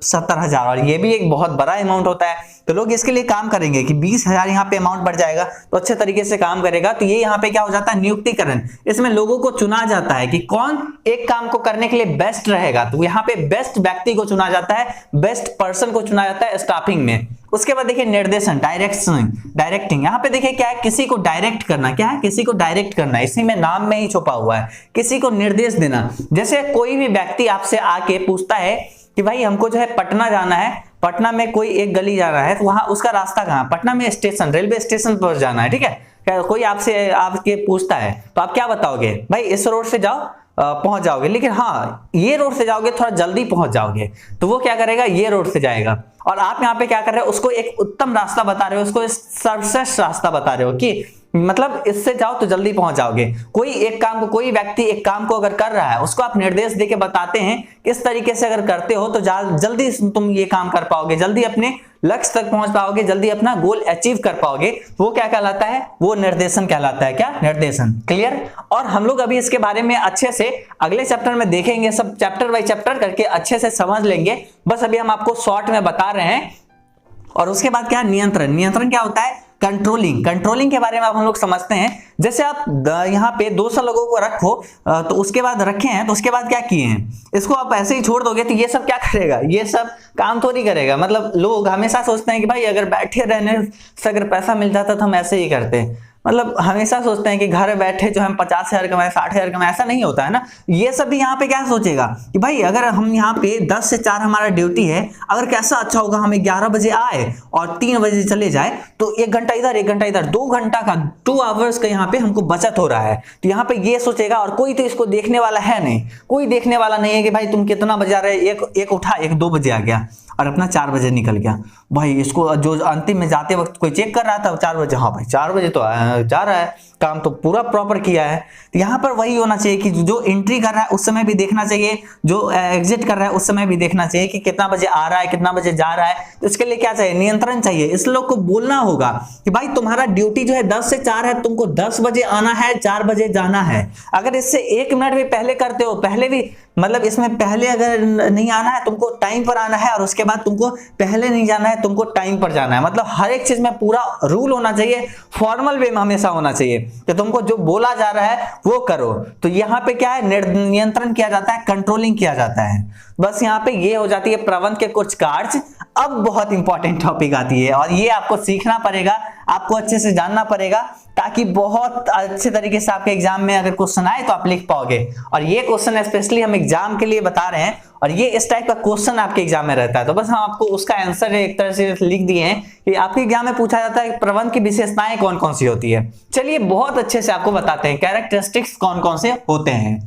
70,000, और ये भी एक बहुत बड़ा अमाउंट होता है। तो लोग इसके लिए काम करेंगे कि 20,000 यहाँ पे अमाउंट बढ़ जाएगा तो अच्छे तरीके से काम करेगा। तो ये यहाँ पे क्या हो जाता है, नियुक्तिकरण। इसमें लोगों को चुना जाता है कि कौन एक काम को करने के लिए बेस्ट रहेगा। तो यहाँ पे बेस्ट व्यक्ति को चुना जाता है, बेस्ट पर्सन को चुना जाता है स्टाफिंग में। उसके बाद देखिए निर्देशन, डायरेक्टिंग। यहाँ पे देखिए क्या है, किसी को डायरेक्ट करना, क्या है, किसी को डायरेक्ट करना, इसी में नाम में ही छुपा हुआ है, किसी को निर्देश देना। जैसे कोई भी व्यक्ति आपसे आके पूछता है कि भाई हमको जो है पटना जाना है, पटना में कोई एक गली जाना है, तो वहां उसका रास्ता कहाँ, पटना में स्टेशन, रेलवे स्टेशन पर जाना है, ठीक है। कोई आपसे आपके पूछता है तो आप क्या बताओगे, भाई इस रोड से जाओ, पहुंच जाओगे, लेकिन हाँ ये रोड से जाओगे थोड़ा जल्दी पहुंच जाओगे। तो वो क्या करेगा, ये रोड से जाएगा। और आप यहाँ पे क्या कर रहे हो, उसको एक उत्तम रास्ता बता रहे हो, उसको सर्वश्रेष्ठ रास्ता बता रहे हो कि मतलब इससे जाओ तो जल्दी पहुंच जाओगे। कोई एक काम को, कोई व्यक्ति एक काम को अगर कर रहा है, उसको आप निर्देश देके बताते हैं किस तरीके से अगर करते हो तो जल्दी तुम ये काम कर पाओगे, जल्दी अपने लक्ष्य तक पहुंच पाओगे, जल्दी अपना गोल अचीव कर पाओगे। वो क्या कहलाता है, वो निर्देशन कहलाता है। क्या, निर्देशन। क्लियर। और हम लोग अभी इसके बारे में अच्छे से अगले चैप्टर में देखेंगे, सब चैप्टर बाय चैप्टर करके अच्छे से समझ लेंगे। बस अभी हम आपको शॉर्ट में बता रहे हैं। और उसके बाद क्या, नियंत्रण। नियंत्रण क्या होता है, कंट्रोलिंग के बारे में अब हम लोग समझते हैं। जैसे आप यहाँ पे 200 लोगों को रखो, तो उसके बाद रखे हैं, तो उसके बाद क्या किए हैं, इसको आप ऐसे ही छोड़ दोगे तो ये सब क्या करेगा, ये सब काम तो नहीं करेगा। मतलब लोग हमेशा सोचते हैं कि भाई अगर बैठे रहने से अगर पैसा मिल जाता तो हम ऐसे ही करते। मतलब हमेशा सोचते हैं कि घर बैठे जो हम 50,000 कमाए, 60,000 कमाए, ऐसा नहीं होता है ना। ये सब भी यहाँ पे क्या सोचेगा कि भाई अगर हम यहाँ पे 10 से 4 हमारा ड्यूटी है, अगर कैसा अच्छा होगा हम 11 बजे आए और 3 बजे चले जाए, तो 1 घंटा इधर 1 घंटा इधर, 2 घंटा का 2 आवर्स का यहाँ पे हमको बचत हो रहा है। तो यहाँ पे ये सोचेगा। और कोई तो इसको देखने वाला है नहीं, कोई देखने वाला नहीं है कि भाई तुम कितना बजे आ रहे, एक उठा, 1-2 बजे आ गया और अपना 4 बजे निकल गया। भाई इसको जो अंतिम में जाते वक्त कोई चेक कर रहा था 4 बजे, हाँ भाई 4 बजे तो जा रहा है, काम तो पूरा प्रॉपर किया है। तो यहाँ पर वही होना चाहिए कि जो एंट्री कर रहा है उस समय भी देखना चाहिए, जो एग्जिट कर रहा है उस समय भी देखना चाहिए कि कितना बजे आ रहा है, कितना बजे जा रहा है। तो इसके लिए क्या चाहिए, नियंत्रण चाहिए। इस लोग को बोलना होगा कि भाई तुम्हारा ड्यूटी जो है 10 से 4 है, तुमको 10 बजे आना है, 4 बजे जाना है। अगर इससे 1 मिनट भी पहले करते हो, पहले भी मतलब इसमें पहले अगर नहीं आना है, तुमको टाइम पर आना है, और उसके बाद तुमको पहले नहीं जाना है, तुमको टाइम पर जाना है। मतलब हर एक चीज में पूरा रूल होना चाहिए, फॉर्मल वे में हमेशा होना चाहिए कि तुमको जो बोला जा रहा है वो करो। तो यहाँ पे क्या है, नियंत्रण किया जाता है, कंट्रोलिंग किया जाता है। बस यहाँ पे ये हो जाती है प्रबंध के कुछ कार्य। अब बहुत इंपॉर्टेंट टॉपिक आती है और ये आपको सीखना पड़ेगा, आपको अच्छे से जानना पड़ेगा, ताकि बहुत अच्छे तरीके से आपके एग्जाम में अगर क्वेश्चन आए तो आप लिख पाओगे। और ये क्वेश्चन स्पेशली हम एग्जाम के लिए बता रहे हैं, और ये इस टाइप का क्वेश्चन आपके एग्जाम में रहता है। तो बस हम आपको उसका आंसर एक तरह से लिख दिए हैं कि आपके एग्जाम में पूछा जाता है प्रबंध की विशेषताएं कौन कौन सी होती है। चलिए बहुत अच्छे से आपको बताते हैं कैरेक्टरिस्टिक्स कौन कौन से होते हैं।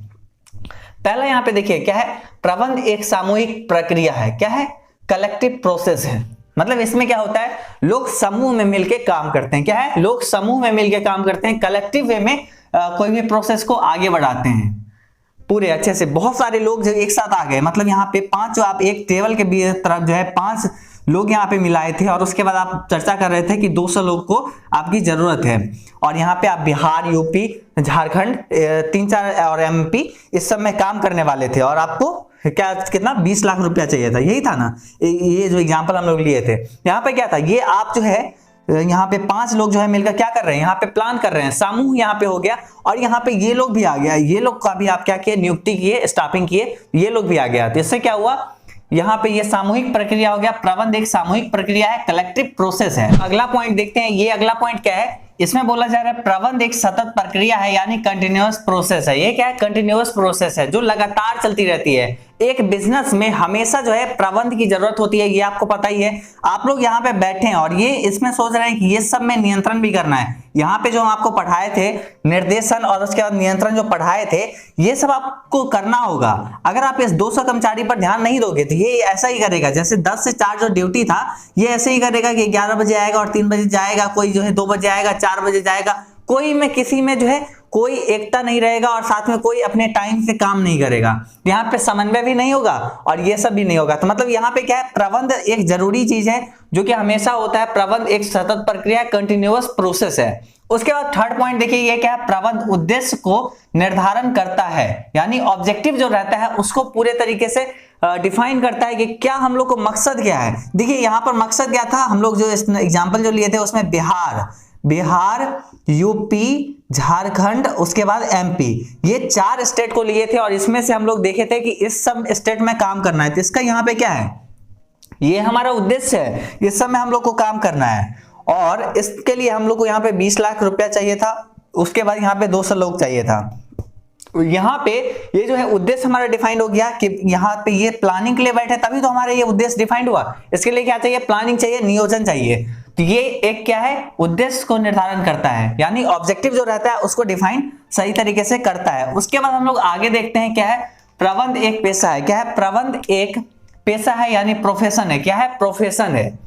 पहला यहाँ पे देखिए क्या है, प्रबंध एक सामूहिक प्रक्रिया है। क्या है, कलेक्टिव प्रोसेस है। मतलब इसमें क्या होता है, लोग समूह में मिलके काम करते हैं। क्या है, लोग समूह में मिलके काम करते हैं, कलेक्टिव वे में कोई भी प्रोसेस को आगे बढ़ाते हैं पूरे अच्छे से। बहुत सारे लोग जो एक साथ आ गए, मतलब यहाँ पे 5 जो आप एक टेबल के तरफ जो है 5 लोग यहाँ पे मिलाए थे, और उसके बाद आप चर्चा कर रहे थे कि 200 लोग को आपकी जरूरत है। और यहाँ पे आप बिहार, यूपी, झारखंड, 3-4 और एमपी इस सब में काम करने वाले थे, और आपको क्या कितना 20 लाख रुपया चाहिए था, यही था ना। ये जो एग्जाम्पल हम लोग लिए थे, यहाँ पे क्या था, ये आप जो है यहाँ पे 5 लोग जो है मिलकर क्या कर रहे हैं, यहाँ पे प्लान कर रहे हैं, समूह यहाँ पे हो गया। और यहाँ पे ये लोग भी आ गया, ये लोग का भी आप क्या किए, नियुक्ति किए, स्टाफिंग किए, ये लोग भी आ गया। तो इससे क्या हुआ, यहाँ पे ये सामूहिक प्रक्रिया हो गया। प्रबंध एक सामूहिक प्रक्रिया है, कलेक्टिव प्रोसेस है। अगला पॉइंट देखते हैं, ये अगला पॉइंट क्या है, इसमें बोला जा रहा है प्रबंध एक सतत प्रक्रिया है, यानी कंटिन्यूअस प्रोसेस है। ये क्या है, कंटिन्यूअस प्रोसेस है जो लगातार चलती रहती है। एक बिजनेस में हमेशा जो है प्रबंध की जरूरत होती है, ये आपको पता ही है। आप लोग यहाँ पे बैठे हैं और ये इसमें सोच रहे हैं कि ये सब में नियंत्रण भी करना है। यहाँ पे जो हम आपको पढ़ाए थे निर्देशन और उसके बाद नियंत्रण जो पढ़ाए थे, ये सब आपको करना होगा। अगर आप इस 200 कर्मचारी पर ध्यान नहीं दोगे तो ये ऐसा ही करेगा, जैसे 10 से 4 जो ड्यूटी था ये ऐसे ही करेगा कि 11 बजे आएगा और 3 बजे जाएगा, कोई जो है 2 बजे आएगा 4 बजे जाएगा, कोई में किसी में जो है कोई एकता नहीं रहेगा और साथ में कोई अपने टाइम से काम नहीं करेगा। यहाँ पे समन्वय भी नहीं होगा और ये सब भी नहीं होगा। तो मतलब यहाँ पे क्या है, प्रबंध एक जरूरी चीज है जो कि हमेशा होता है। प्रबंध एक सतत प्रक्रिया, कंटिन्यूअस प्रोसेस है। उसके बाद थर्ड पॉइंट देखिए, ये क्या है, प्रबंध उद्देश्य को निर्धारण करता है, यानी ऑब्जेक्टिव जो रहता है उसको पूरे तरीके से डिफाइन करता है कि क्या हम लोग को मकसद क्या है। देखिए यहाँ पर मकसद क्या था, हम लोग जो एग्जाम्पल जो लिए थे उसमें बिहार, यूपी, झारखंड, उसके बाद एमपी, ये 4 स्टेट को लिए थे और इसमें से हम लोग देखे थे कि इस सब स्टेट में काम करना है। तो इसका यहाँ पे क्या है, ये हमारा उद्देश्य है, इस सब में हम लोग को काम करना है और इसके लिए हम लोग को यहाँ पे 20 लाख रुपया चाहिए था। उसके बाद यहाँ पे 200 लोग चाहिए था। यहाँ पे ये जो है उद्देश्य हमारा डिफाइंड हो गया कि यहाँ पे ये प्लानिंग के लिए बैठे, तभी तो हमारा ये उद्देश्य डिफाइंड हुआ। इसके लिए क्या चाहिए, प्लानिंग चाहिए, नियोजन चाहिए। तो ये एक क्या है, उद्देश्य को निर्धारण करता है, यानी ऑब्जेक्टिव जो रहता है उसको डिफाइन सही तरीके से करता है। उसके बाद हम लोग आगे देखते हैं क्या है, प्रबंध एक पेशा है। क्या है, प्रबंध एक पेशा है, यानी प्रोफेशन है। क्या है, प्रोफेशन है।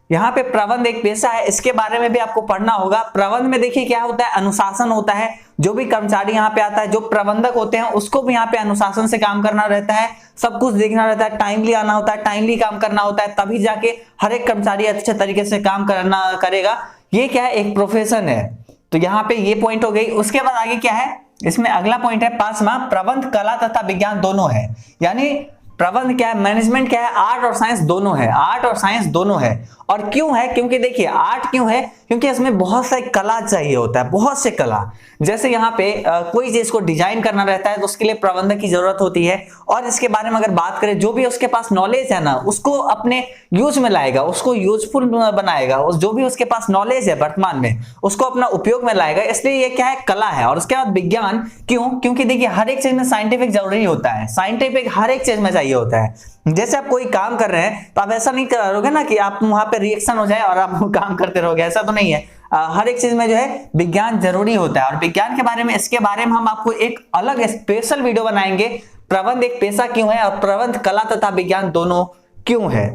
यहाँ पे प्रबंध एक पेशा है, इसके बारे में भी आपको पढ़ना होगा। प्रबंध में देखिए क्या होता है, अनुशासन होता है। जो भी कर्मचारी यहाँ पे आता है, जो प्रबंधक होते हैं, उसको भी यहाँ पे अनुशासन से काम करना रहता है, सब कुछ देखना रहता है, टाइमली आना होता है, टाइमली काम करना होता है, तभी जाके हर एक कर्मचारी अच्छे तरीके से काम करेगा। ये क्या है, एक प्रोफेशन है। तो यहाँ पे ये पॉइंट हो गई। उसके बाद आगे क्या है, इसमें अगला पॉइंट है 5वां, प्रबंध कला तथा विज्ञान दोनों है। यानी प्रबंध क्या है, मैनेजमेंट क्या है, आर्ट और साइंस दोनों है। आर्ट और साइंस दोनों है। और क्यों है, क्योंकि देखिए आर्ट क्यों है, क्योंकि इसमें बहुत सारी कला चाहिए होता है, बहुत से कला। जैसे यहाँ पे कोई चीज को डिजाइन करना रहता है तो उसके लिए प्रबंधक की जरूरत होती है। और इसके बारे में अगर बात करें, जो भी उसके पास नॉलेज है ना, उसको अपने यूज में लाएगा, उसको यूजफुल बनाएगा। जो भी उसके पास नॉलेज है वर्तमान में, उसको अपना उपयोग में लाएगा। इसलिए ये क्या है, कला है। और उसके बाद विज्ञान क्यों, क्योंकि देखिए हर एक चीज में साइंटिफिक जरूरी होता है, साइंटिफिक हर एक चीज में चाहिए होता है। जैसे आप कोई काम कर रहे हैं तो आप ऐसा नहीं करोगे ना कि आप वहां पे रिएक्शन हो जाए और आप काम करते रहोगे, ऐसा तो नहीं है। हर एक चीज में जो है विज्ञान जरूरी होता है। और विज्ञान के बारे में, इसके बारे में हम आपको एक अलग स्पेशल वीडियो बनाएंगे, प्रबंध एक पेशा क्यों है और प्रबंध कला तथा विज्ञान दोनों क्यों है,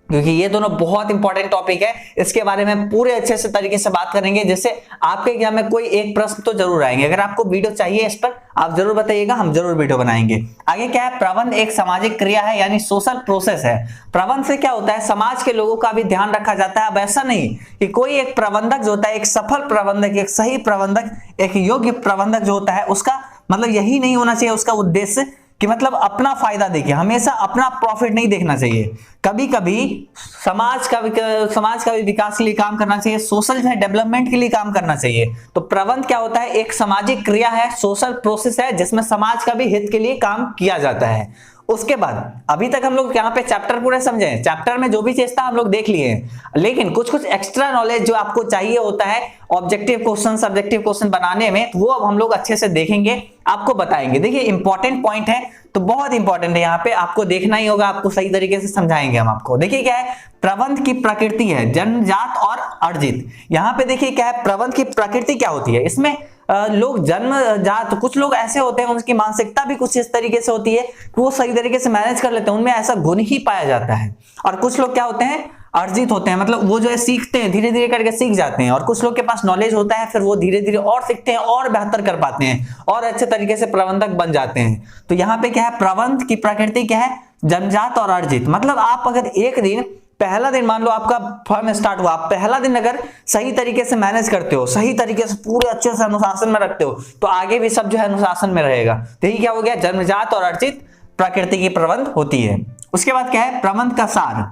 क्योंकि ये दोनों बहुत इंपॉर्टेंट टॉपिक है। इसके बारे में पूरे अच्छे से तरीके से बात करेंगे, जिससे आपके एग्जाम में कोई एक प्रश्न तो जरूर आएंगे। अगर आपको वीडियो चाहिए इस पर, आप जरूर बताइएगा, हम जरूर वीडियो बनाएंगे। आगे क्या है, प्रबंध एक सामाजिक क्रिया है, यानी सोशल प्रोसेस है। प्रबंध से क्या होता है, समाज के लोगों का भी ध्यान रखा जाता है। अब ऐसा नहीं कि कोई एक प्रबंधक जो होता है, एक सफल प्रबंधक, एक सही प्रबंधक, एक योग्य प्रबंधक जो होता है, उसका मतलब यही नहीं होना चाहिए उसका उद्देश्य कि मतलब अपना फायदा देखिए, हमेशा अपना प्रॉफिट नहीं देखना चाहिए। कभी कभी समाज का भी विकास के लिए काम करना चाहिए, सोशल डेवलपमेंट के लिए काम करना चाहिए। तो प्रबंध क्या होता है, एक सामाजिक क्रिया है, सोशल प्रोसेस है, जिसमें समाज का भी हित के लिए काम किया जाता है। उसके बाद अभी तक हम लोग यहाँ पे चैप्टर पूरे समझे, चैप्टर में जो भी चीज था हम लोग देख लिए, लेकिन कुछ कुछ एक्स्ट्रा नॉलेज जो आपको चाहिए होता है ऑब्जेक्टिव क्वेश्चन, सब्जेक्टिव क्वेश्चन बनाने में, वो अब हम लोग अच्छे से देखेंगे, आपको बताएंगे। देखिए इंपॉर्टेंट पॉइंट है, तो बहुत इंपॉर्टेंट है, यहाँ पे आपको देखना ही होगा, आपको सही तरीके से समझाएंगे हम आपको। देखिए क्या है, प्रबंध की प्रकृति है जन्मजात और अर्जित। यहाँ पे देखिए क्या है, प्रबंध की प्रकृति क्या होती है, इसमें लोग जन्मजात, कुछ लोग ऐसे होते हैं उनकी मानसिकता भी कुछ इस तरीके से होती है कि वो सही तरीके से मैनेज कर लेते हैं, उनमें ऐसा गुण ही पाया जाता है। और कुछ लोग क्या होते हैं, अर्जित होते हैं, मतलब वो जो है सीखते हैं, धीरे धीरे करके सीख जाते हैं। और कुछ लोग के पास नॉलेज होता है, फिर वो धीरे धीरे और सीखते हैं और बेहतर कर पाते हैं और अच्छे तरीके से प्रबंधक बन जाते हैं। तो यहाँ पे क्या है, प्रबंध की प्रकृति क्या है, जन्मजात और अर्जित। मतलब आप अगर एक दिन, पहला दिन मान लो आपका फर्म स्टार्ट हुआ, आप पहला दिन अगर सही तरीके से मैनेज करते हो, सही तरीके से पूरे अच्छे से अनुशासन में रखते हो, तो आगे भी सब जो है अनुशासन में रहेगा। तो यही क्या हो गया, जन्मजात और अर्जित प्रकृति की प्रबंध होती है। उसके बाद क्या है, प्रबंध का सार।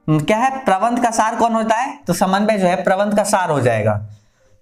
क्या है, प्रबंध का सार कौन होता है, तो समन्वय जो है प्रबंध का सार हो जाएगा।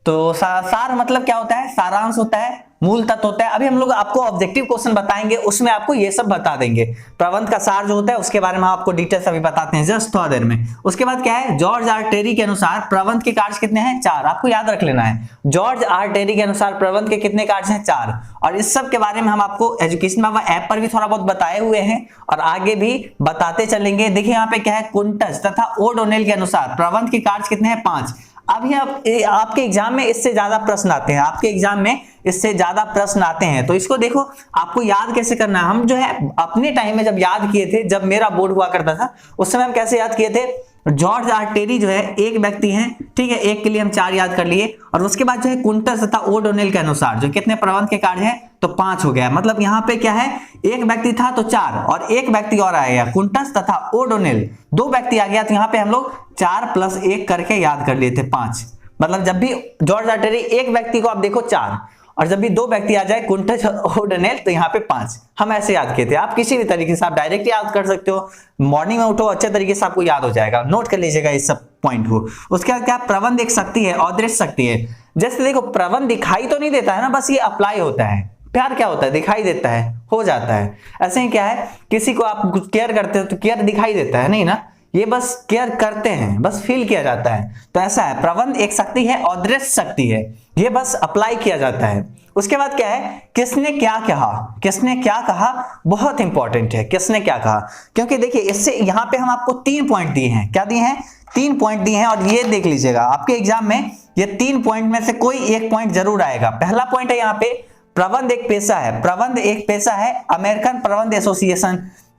तो सार मतलब क्या होता है, सारांश होता है, मूल तत्व होता है। अभी हम लोग आपको ऑब्जेक्टिव क्वेश्चन बताएंगे, उसमें आपको ये सब बता देंगे। प्रबंध का सार जो होता है उसके बारे में आपको डिटेल्स अभी बताते हैं जस्ट थोड़ा देर में। उसके बाद क्या है, जॉर्ज आर टेरी के अनुसार प्रबंध के कार्य कितने हैं, 4। आपको याद रख लेना है, जॉर्ज आर टेरी के अनुसार प्रबंध के कितने कार्य हैं, 4। और इस सब के बारे में हम आपको एजुकेशन बाबा ऐप पर भी थोड़ा बहुत बताए हुए हैं और आगे भी बताते चलेंगे। देखिए यहाँ पे क्या है, कुंटज तथा ओडोनेल के अनुसार प्रबंध के कार्य कितने हैं, 5। अभी आपके एग्जाम में इससे ज्यादा प्रश्न आते हैं, आपके एग्जाम में इससे ज्यादा प्रश्न आते हैं। तो इसको देखो आपको याद कैसे करना है। हम जो है अपने टाइम में जब याद किए थे, जब मेरा बोर्ड हुआ करता था उस समय हम कैसे याद किए थे, जॉर्ज आर टेरी जो है एक व्यक्ति हैं, ठीक है, एक के लिए हम 4 याद कर लिए। और उसके बाद जो है कुंटज तथा ओडोनेल के अनुसार जो कितने प्रबंध के कार्य हैं, तो 5 हो गया। मतलब यहाँ पे क्या है, एक व्यक्ति था तो 4 और एक व्यक्ति और आया, कुंटज तथा ओडोनेल 2 व्यक्ति आ गया, तो यहाँ पे हम लोग 4 + 1 करके याद कर लिए थे 5। मतलब जब भी जॉर्ज आर टेरी एक व्यक्ति को आप देखो 4 और जब भी 2 व्यक्ति आ जाए कुंटज ओडोनेल तो यहाँ पे 5। हम ऐसे याद किए थे। आप किसी भी तरीके से आप डायरेक्ट याद कर सकते हो, मॉर्निंग में उठो अच्छे तरीके से आपको याद हो जाएगा, नोट कर लीजिएगा इस सब पॉइंट को। उसके बाद क्या, प्रबंध एक शक्ति है, अदृश्य शक्ति है। जैसे देखो प्रबंध दिखाई तो नहीं देता है ना, बस ये अप्लाई होता है। प्यार क्या होता है, दिखाई देता है, हो जाता है। ऐसे ही क्या है, किसी को आप केयर करते हो तो केयर दिखाई देता है नहीं ना, ये बस केयर करते हैं, बस फील किया जाता है। तो ऐसा है, प्रबंध एक शक्ति है, अदृश्य शक्ति है, ये बस अप्लाई किया जाता है। उसके बाद क्या है, किसने क्या कहा, किसने क्या कहा बहुत इंपॉर्टेंट है, किसने क्या कहा। क्योंकि देखिए इससे यहाँ पे हम आपको 3 पॉइंट दिए हैं, क्या दिए हैं, 3 पॉइंट दिए हैं। और ये देख लीजिएगा आपके एग्जाम में ये 3 पॉइंट में से कोई एक पॉइंट जरूर आएगा। पहला पॉइंट है यहाँ पे, प्रबंध एक पेशा है, प्रबंध एक पेशा है, अमेरिकन प्रबंध एसोसिएशन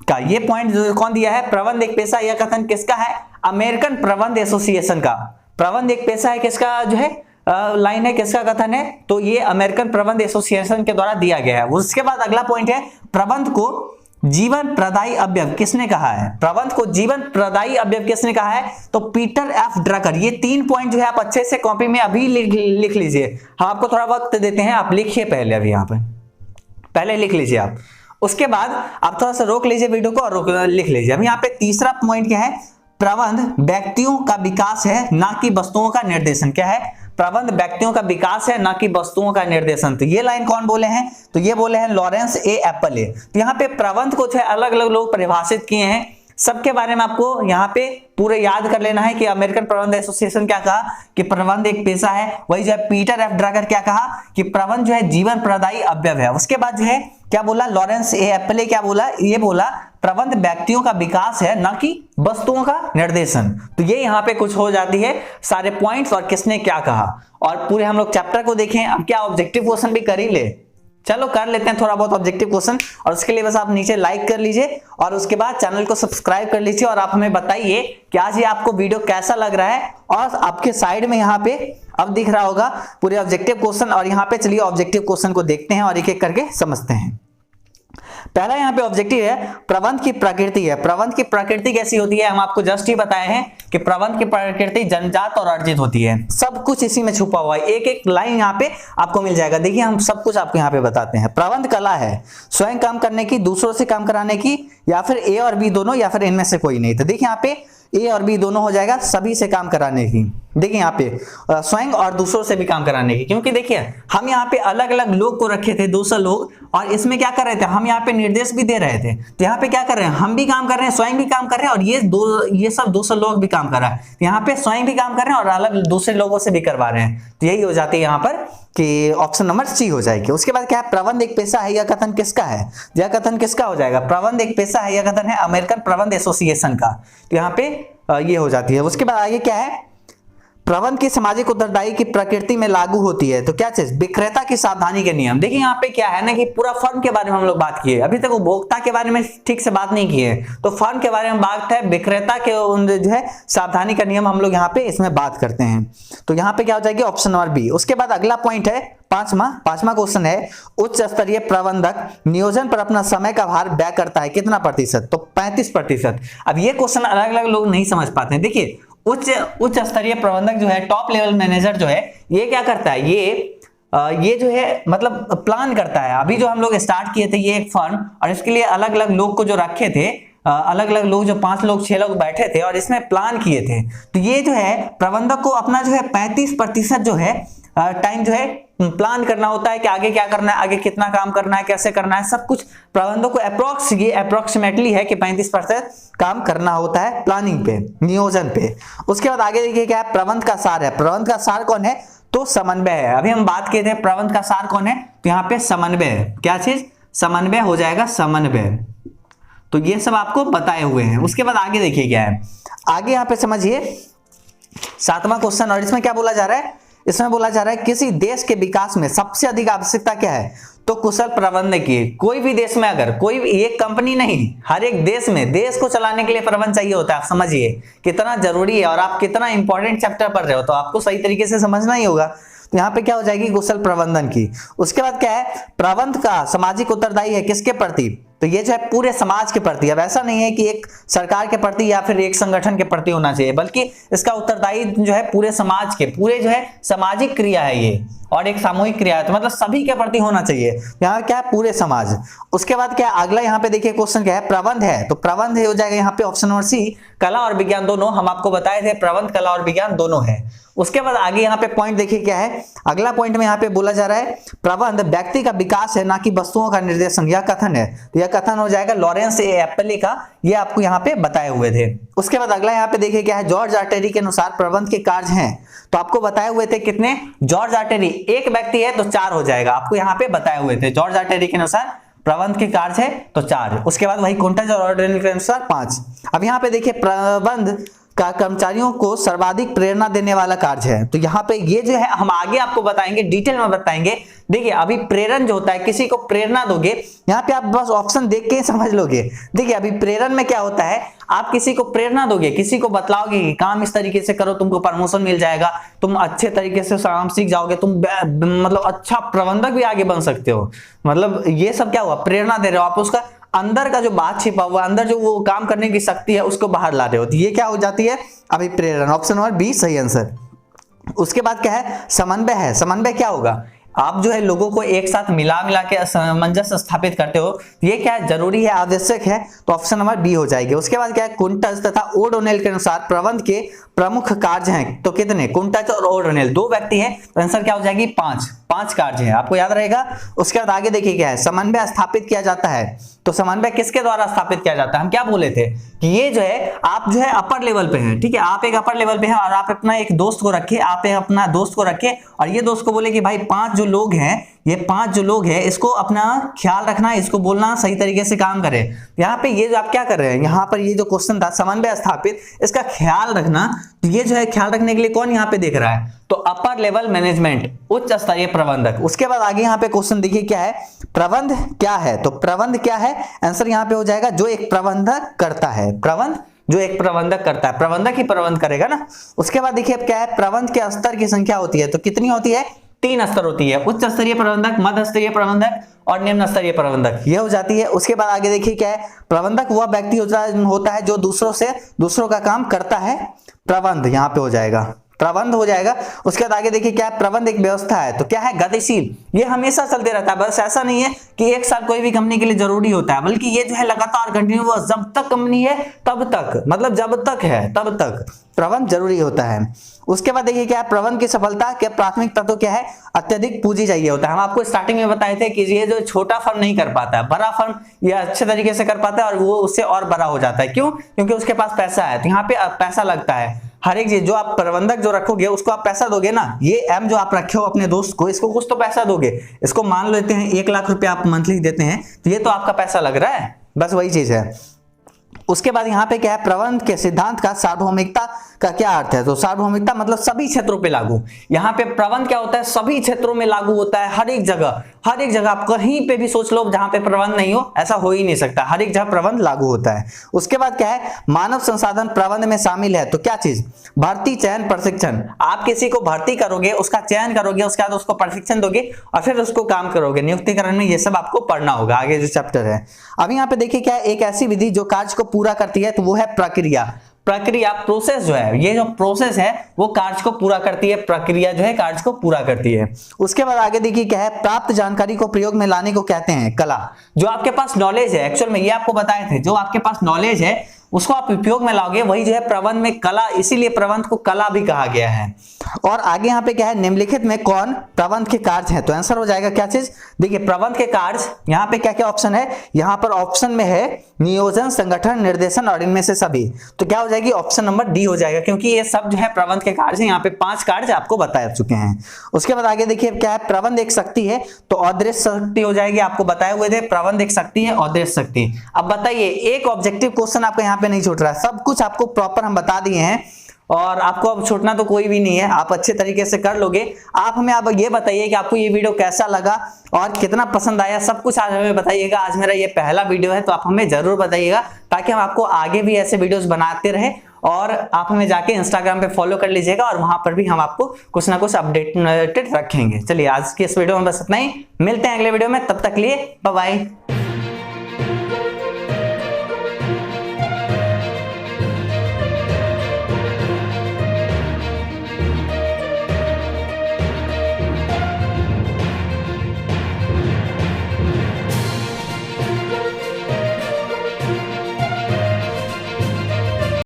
का। ये पॉइंट जो कौन दिया है, प्रबंध एक पेशा, यह कथन किसका है, अमेरिकन प्रबंध एसोसिएशन का। प्रबंध एक पेशा है किसका जो है लाइन है, किसका कथन है, तो ये अमेरिकन प्रबंध एसोसिएशन के द्वारा दिया गया है। उसके बाद अगला पॉइंट है, प्रबंध को जीवन प्रदायी अवयव किसने कहा है, प्रबंध को जीवन प्रदायी अवयव किसने कहा है, तो पीटर एफ ड्रकर। ये 3 पॉइंट जो है आप अच्छे से कॉपी में अभी लिख लीजिए। हम आपको थोड़ा वक्त देते हैं, आप लिखिए पहले, अभी यहाँ पे पहले लिख लीजिए आप। उसके बाद आप थोड़ा सा रोक लीजिए वीडियो को और लिख लीजिए। अभी यहाँ पे तीसरा पॉइंट क्या है, प्रबंध व्यक्तियों का विकास है ना कि वस्तुओं का निर्देशन। क्या है, प्रबंध व्यक्तियों का विकास है ना कि वस्तुओं का निर्देशन। तो ये लाइन कौन बोले हैं, तो ये बोले हैं लॉरेंस ए एप्पले। तो यहाँ पे प्रबंध को अलग अलग लोग परिभाषित किए हैं, सबके बारे में आपको यहाँ पे पूरे याद कर लेना है कि अमेरिकन प्रबंध एसोसिएशन क्या कहा कि प्रबंध एक पेशा है, वही जो है पीटर एफ ड्रकर क्या कहा कि प्रबंध जो है जीवन प्रदायी अवयव है। उसके बाद जो है क्या बोला, लॉरेंस ए एप्पले क्या बोला, ये बोला प्रबंध व्यक्तियों का विकास है ना कि वस्तुओं का निर्देशन। तो ये यहाँ पे कुछ हो जाती है सारे पॉइंट्स और किसने क्या कहा। और पूरे हम लोग चैप्टर को देखें। अब क्या ऑब्जेक्टिव क्वेश्चन भी कर ही ले, चलो कर लेते हैं थोड़ा बहुत ऑब्जेक्टिव क्वेश्चन। और उसके लिए बस आप नीचे लाइक कर लीजिए और उसके बाद चैनल को सब्सक्राइब कर लीजिए और आप हमें बताइए कि आज ये आपको वीडियो कैसा लग रहा है। और आपके साइड में यहाँ पे अब दिख रहा होगा पूरे ऑब्जेक्टिव क्वेश्चन, और यहाँ पे चलिए ऑब्जेक्टिव क्वेश्चन को देखते हैं और एक एक करके समझते हैं। पहला यहाँ पे ऑब्जेक्टिव है, प्रबंध की प्रकृति है। प्रबंध की प्रकृति कैसी होती है, हम आपको जस्ट ही बताए हैं कि प्रबंध की प्रकृति जन्मजात और अर्जित होती है। सब कुछ इसी में छुपा हुआ है, एक एक लाइन यहाँ पे आपको मिल जाएगा। देखिए हम सब कुछ आपको यहाँ पे बताते हैं। प्रबंध कला है स्वयं काम करने की, दूसरों से काम कराने की, या फिर ए और बी दोनों, या फिर इनमें से कोई नहीं। तो देखिए यहाँ पे ए और बी दोनों हो जाएगा, सभी से काम कराने की। देखिए यहाँ पे स्वयं और दूसरों से भी काम कराने की, क्योंकि देखिए हम यहाँ पे अलग अलग लोग को रखे थे, 200 लोग, और इसमें क्या कर रहे थे, हम यहाँ पे निर्देश भी दे रहे थे। तो यहाँ पे क्या कर रहे हैं, हम भी काम कर रहे हैं, स्वयं भी काम कर रहे हैं, और ये सब 200 लोग भी काम कर रहा है। तो यहाँ पे स्वयं भी काम कर रहे हैं और अलग दूसरे लोगों से भी करवा रहे हैं। तो यही हो जाती है यहाँ पर कि ऑप्शन नंबर सी हो जाएगी। उसके बाद क्या है, प्रबंध एक पेशा है, यह कथन किसका है, यह कथन किसका हो जाएगा, प्रबंध एक पेशा है, यह कथन है अमेरिकन प्रबंध एसोसिएशन का। तो यहाँ पे ये हो जाती है। उसके बाद आगे क्या है, प्रबंध की सामाजिक उत्तरदायी की प्रकृति में लागू होती है। तो क्या चीज, विक्रेता की सावधानी के नियम। देखिए यहाँ पे क्या है ना कि पूरा फर्म के बारे में हम लोग बात किए, अभी तक उपभोक्ता के बारे में ठीक से बात नहीं की है। तो फर्म के बारे में बात है, विक्रेता के जो है सावधानी का नियम हम लोग यहाँ पे इसमें बात करते हैं। तो यहाँ पे क्या हो जाएगी, ऑप्शन नंबर बी। उसके बाद अगला पॉइंट है पांचवा क्वेश्चन है, उच्च स्तरीय प्रबंधक नियोजन पर अपना समय का भार व्यय करता है कितना प्रतिशत, तो 35%। अब ये क्वेश्चन अलग अलग लोग नहीं समझ पाते हैं। देखिए उच्च स्तरीय प्रबंधक जो है, टॉप लेवल मैनेजर जो है, ये क्या करता है, ये जो है मतलब प्लान करता है। अभी जो हम लोग स्टार्ट किए थे ये एक फर्म, और इसके लिए अलग अलग लोग को जो रखे थे, अलग अलग लोग जो 5 लोग 6 लोग बैठे थे और इसमें प्लान किए थे। तो ये जो है प्रबंधक को अपना जो है 35% जो है टाइम जो है प्लान करना होता है कि आगे क्या करना है, आगे कितना काम करना है, कैसे करना है, सब कुछ प्रबंधक को ये अप्रोक्सीमेटली है कि 35% काम करना होता है प्लानिंग पे, नियोजन पे। उसके बाद आगे देखिए क्या है, प्रबंध का सार है। प्रबंध का सार कौन है, तो समन्वय है। अभी हम बात किए थे प्रबंध का सार कौन है, तो यहाँ पे समन्वय है। क्या चीज, समन्वय हो जाएगा, समन्वय। तो ये सब आपको बताए हुए हैं। उसके बाद आगे देखिए क्या है, आगे यहाँ पे समझिए 7वां क्वेश्चन, और इसमें क्या बोला जा रहा है, इसमें बोला जा रहा है किसी देश के विकास में सबसे अधिक आवश्यकता क्या है, तो कुशल प्रबंधन की। कोई भी देश में, अगर कोई एक कंपनी नहीं, हर एक देश में देश को चलाने के लिए प्रबंधन चाहिए होता है। आप समझिए कितना जरूरी है, और आप कितना इंपॉर्टेंट चैप्टर पढ़ रहे हो, तो आपको सही तरीके से समझना ही होगा। तो यहाँ पे क्या हो जाएगी, कुशल प्रबंधन की। उसके बाद क्या है, प्रबंध का सामाजिक उत्तरदायी है किसके प्रति, तो ये जो है पूरे समाज के प्रति। अब ऐसा नहीं है कि एक सरकार के प्रति या फिर एक संगठन के प्रति होना चाहिए, बल्कि इसका उत्तरदायी जो है पूरे समाज के, पूरे जो है सामाजिक क्रिया है ये, और एक सामूहिक क्रिया है, तो मतलब सभी के प्रति होना चाहिए। यहाँ क्या है, पूरे समाज। उसके बाद क्या है, अगला यहाँ पे देखिए क्वेश्चन क्या है, प्रबंध है, तो प्रबंध हो जाएगा यहाँ पे ऑप्शन नंबर सी, कला और विज्ञान दोनों। हम आपको बताए थे प्रबंध कला और विज्ञान दोनों है। उसके बाद आगे यहाँ पे पॉइंट देखिए क्या है, अगला पॉइंट में यहाँ पे बोला जा रहा है प्रबंध व्यक्ति का विकास है, ना कि वस्तुओं का निर्देशन। यह कथन है, तो यह कथन हो जाएगा लॉरेंस ए एप्पली का, ये आपको यहाँ पे बताए हुए थे। उसके बाद अगला यहाँ पे देखिए क्या है, जॉर्ज आर्टेरी के अनुसार प्रबंध के कार्य हैं, तो आपको बताए हुए थे कितने, जॉर्ज आर्टेरी एक व्यक्ति है तो 4 हो जाएगा, आपको यहाँ पे बताए हुए थे। जॉर्ज आर्टेरी के अनुसार प्रबंध के कार्य है तो 4। उसके बाद वही कोंटेज और ऑर्डिनल के अनुसार 5। अब यहाँ पे देखिए प्रबंध का कर्मचारियों को सर्वाधिक प्रेरणा देने वाला कार्य है, तो यहाँ पे ये जो है हम आगे आपको बताएंगे, डिटेल में बताएंगे। देखिए अभी प्रेरण जो होता है, किसी को प्रेरणा दोगे, यहाँ पे आप बस ऑप्शन देख के समझ लोगे। देखिए अभी प्रेरण में क्या होता है, आप किसी को प्रेरणा दोगे, किसी को बतलाओगे कि काम इस तरीके से करो, तुमको प्रमोशन मिल जाएगा, तुम अच्छे तरीके से काम सीख जाओगे, तुम मतलब अच्छा प्रबंधक भी आगे बन सकते हो। मतलब ये सब क्या हुआ, प्रेरणा दे रहे हो, आप उसका अंदर का जो बात छिपा हुआ, अंदर जो वो काम करने की शक्ति है उसको बाहर ला रहे हो, तो ये क्या हो जाती है, अभी प्रेरण। ऑप्शन नंबर बी सही आंसर। उसके बाद क्या है, समन्वय है। समन्वय क्या होगा, आप जो है लोगों को एक साथ मिला के सामंजस्य स्थापित करते हो, ये क्या है, जरूरी है, आवश्यक है, तो ऑप्शन नंबर बी हो जाएगी। उसके बाद क्या है, कुंटज तथा ओडोनेल के अनुसार प्रबंध के प्रमुख कार्य हैं, तो कितने, कुंटज और ओडोनेल 2 व्यक्ति हैं, तो आंसर क्या हो जाएगी, 5 कार्य हैं, आपको याद रहेगा। उसके बाद आगे देखिए क्या है, समन्वय स्थापित किया जाता है, तो समन्वय किसके द्वारा स्थापित किया जाता है, हम क्या बोले थे कि ये जो है आप जो है अपर लेवल पे हैं, ठीक है, आप एक अपर लेवल पे हैं और आप अपना एक दोस्त को रखे, आप एक अपना दोस्त को रखे और ये दोस्त को बोले कि भाई 5 जो लोग हैं, ये 5 जो लोग हैं, इसको अपना ख्याल रखना, इसको बोलना, सही तरीके से काम करे। यहाँ पे ये जो आप क्या कर रहे हैं, यहाँ पर ये जो क्वेश्चन था समन्वय स्थापित, इसका ख्याल रखना, तो ये जो है ख्याल रखने के लिए कौन यहाँ पे देख रहा है, तो अपर लेवल मैनेजमेंट, उच्च स्तरीय प्रबंधक। उसके बाद आगे यहाँ पे क्वेश्चन देखिए क्या है, प्रबंध क्या है, तो प्रबंध क्या है, आंसर यहाँ पे हो जाएगा जो एक प्रबंधक करता है। प्रबंध जो एक प्रबंधक करता है, प्रबंधक ही प्रबंध करेगा ना। उसके बाद देखिए क्या है, प्रबंध के स्तर की संख्या होती है, तो कितनी होती है, 3 स्तर होती है, उच्च स्तरीय प्रबंधक, मध्य स्तरीय प्रबंधक और निम्न स्तरीय प्रबंधक, ये हो जाती है। उसके बाद आगे देखिए क्या है, प्रबंधक वह व्यक्ति होता है जो दूसरों का काम करता है, प्रबंध यहाँ पे हो जाएगा, प्रबंध हो जाएगा। उसके बाद आगे देखिए क्या है, प्रबंध एक व्यवस्था है, तो क्या है, गतिशील, ये हमेशा चलते रहता है, बस ऐसा नहीं है कि एक साल कोई भी कंपनी के लिए जरूरी होता है, बल्कि ये जो है लगातार कंटिन्यूअस, जब तक कंपनी है तब तक, मतलब जब तक है तब तक प्रबंध जरूरी होता है। उसके बाद देखिए क्या है, प्रबंध की सफलता के प्राथमिक तत्व क्या है, अत्यधिक पूंजी चाहिए होता है। हम आपको स्टार्टिंग में बताए थे कि ये जो छोटा फर्म नहीं कर पाता है, बड़ा फर्म ये अच्छे तरीके से कर पाता है और वो उससे और बड़ा हो जाता है। क्यों, क्योंकि उसके पास पैसा है, तो यहाँ पे पैसा लगता है। हर एक चीज जो आप प्रबंधक जो रखोगे उसको आप पैसा दोगे ना, ये एम जो आप रखे हो अपने दोस्त को, इसको कुछ तो पैसा दोगे। इसको मान लेते हैं 1 लाख रुपए आप मंथली देते हैं, तो ये तो आपका पैसा लग रहा है, बस वही चीज है। उसके बाद यहाँ पे क्या है, प्रबंध के सिद्धांत का सार्वभौमिकता का क्या अर्थ है, तो सार्वभौमिकता मतलब सभी क्षेत्रों पे लागू। यहाँ पे प्रबंध क्या होता है, सभी क्षेत्रों में लागू होता है, हर एक जगह आप कहीं पे भी सोच लो जहां पे प्रबंध नहीं हो, ऐसा हो ही नहीं सकता, हर एक जगह प्रबंध लागू होता है। उसके बाद क्या है, मानव संसाधन प्रबंध में शामिल है, तो क्या चीज, भर्ती, चयन, प्रशिक्षण। आप किसी को भर्ती करोगे, उसका चयन करोगे, उसके बाद उसको प्रशिक्षण दोगे और फिर उसको काम करोगे, नियुक्तिकरण में ये सब आपको पढ़ना होगा, आगे जो चैप्टर है। अब यहाँ पे देखिए क्या है, एक ऐसी विधि जो कार्य को पूरा करती है, तो वो है प्रक्रिया। प्रोसेस जो है, ये जो प्रोसेस है वो कार्य को पूरा करती है, प्रक्रिया जो है कार्य को पूरा करती है। उसके बाद आगे देखिए क्या है, प्राप्त जानकारी को प्रयोग में लाने को कहते हैं कला। जो आपके पास नॉलेज है, एक्चुअल में ये आपको बताए थे, जो आपके पास नॉलेज है उसको आप उपयोग में लाओगे, वही जो है प्रबंध में कला, इसीलिए प्रबंध को कला भी कहा गया है। और आगे यहाँ पे क्या है, निम्नलिखित में कौन प्रबंध के कार्य हैं, तो आंसर हो जाएगा क्या चीज, देखिए प्रबंध के कार्य, यहाँ पे क्या क्या ऑप्शन है, यहाँ पर ऑप्शन में है नियोजन, संगठन, निर्देशन और इनमें से सभी, तो क्या हो जाएगी, ऑप्शन नंबर डी हो जाएगा, क्योंकि ये सब जो है प्रबंध के कार्य हैं। यहाँ पे 5 कार्य आपको बता चुके हैं। उसके बाद आगे देखिए क्या है, प्रबंध एक शक्ति है, तो अदृश्य शक्ति हो जाएगी, आपको बताए हुए थे प्रबंध एक शक्ति है, अदृश्य शक्ति। अब बताइए, एक ऑब्जेक्टिव क्वेश्चन आपका यहाँ पे नहीं छूट रहा है, सब कुछ आपको प्रॉपर हम बता दिए हैं और आपको अब छूटना तो कोई भी नहीं है, आप अच्छे तरीके से कर लोगे। आप हमें अब ये बताइए कि आपको ये वीडियो कैसा लगा और कितना पसंद आया, सब कुछ आज हमें बताइएगा। आज मेरा ये पहला वीडियो है, तो आप हमें जरूर बताइएगा, ताकि हम आपको आगे भी ऐसे वीडियोस बनाते रहे। और आप हमें जाके इंस्टाग्राम पे फॉलो कर लीजिएगा और वहां पर भी हम आपको कुछ ना कुछ अपडेटेड रखेंगे। चलिए आज की इस वीडियो में बस इतना ही, मिलते हैं अगले वीडियो में, तब तक लिए बाय बाय।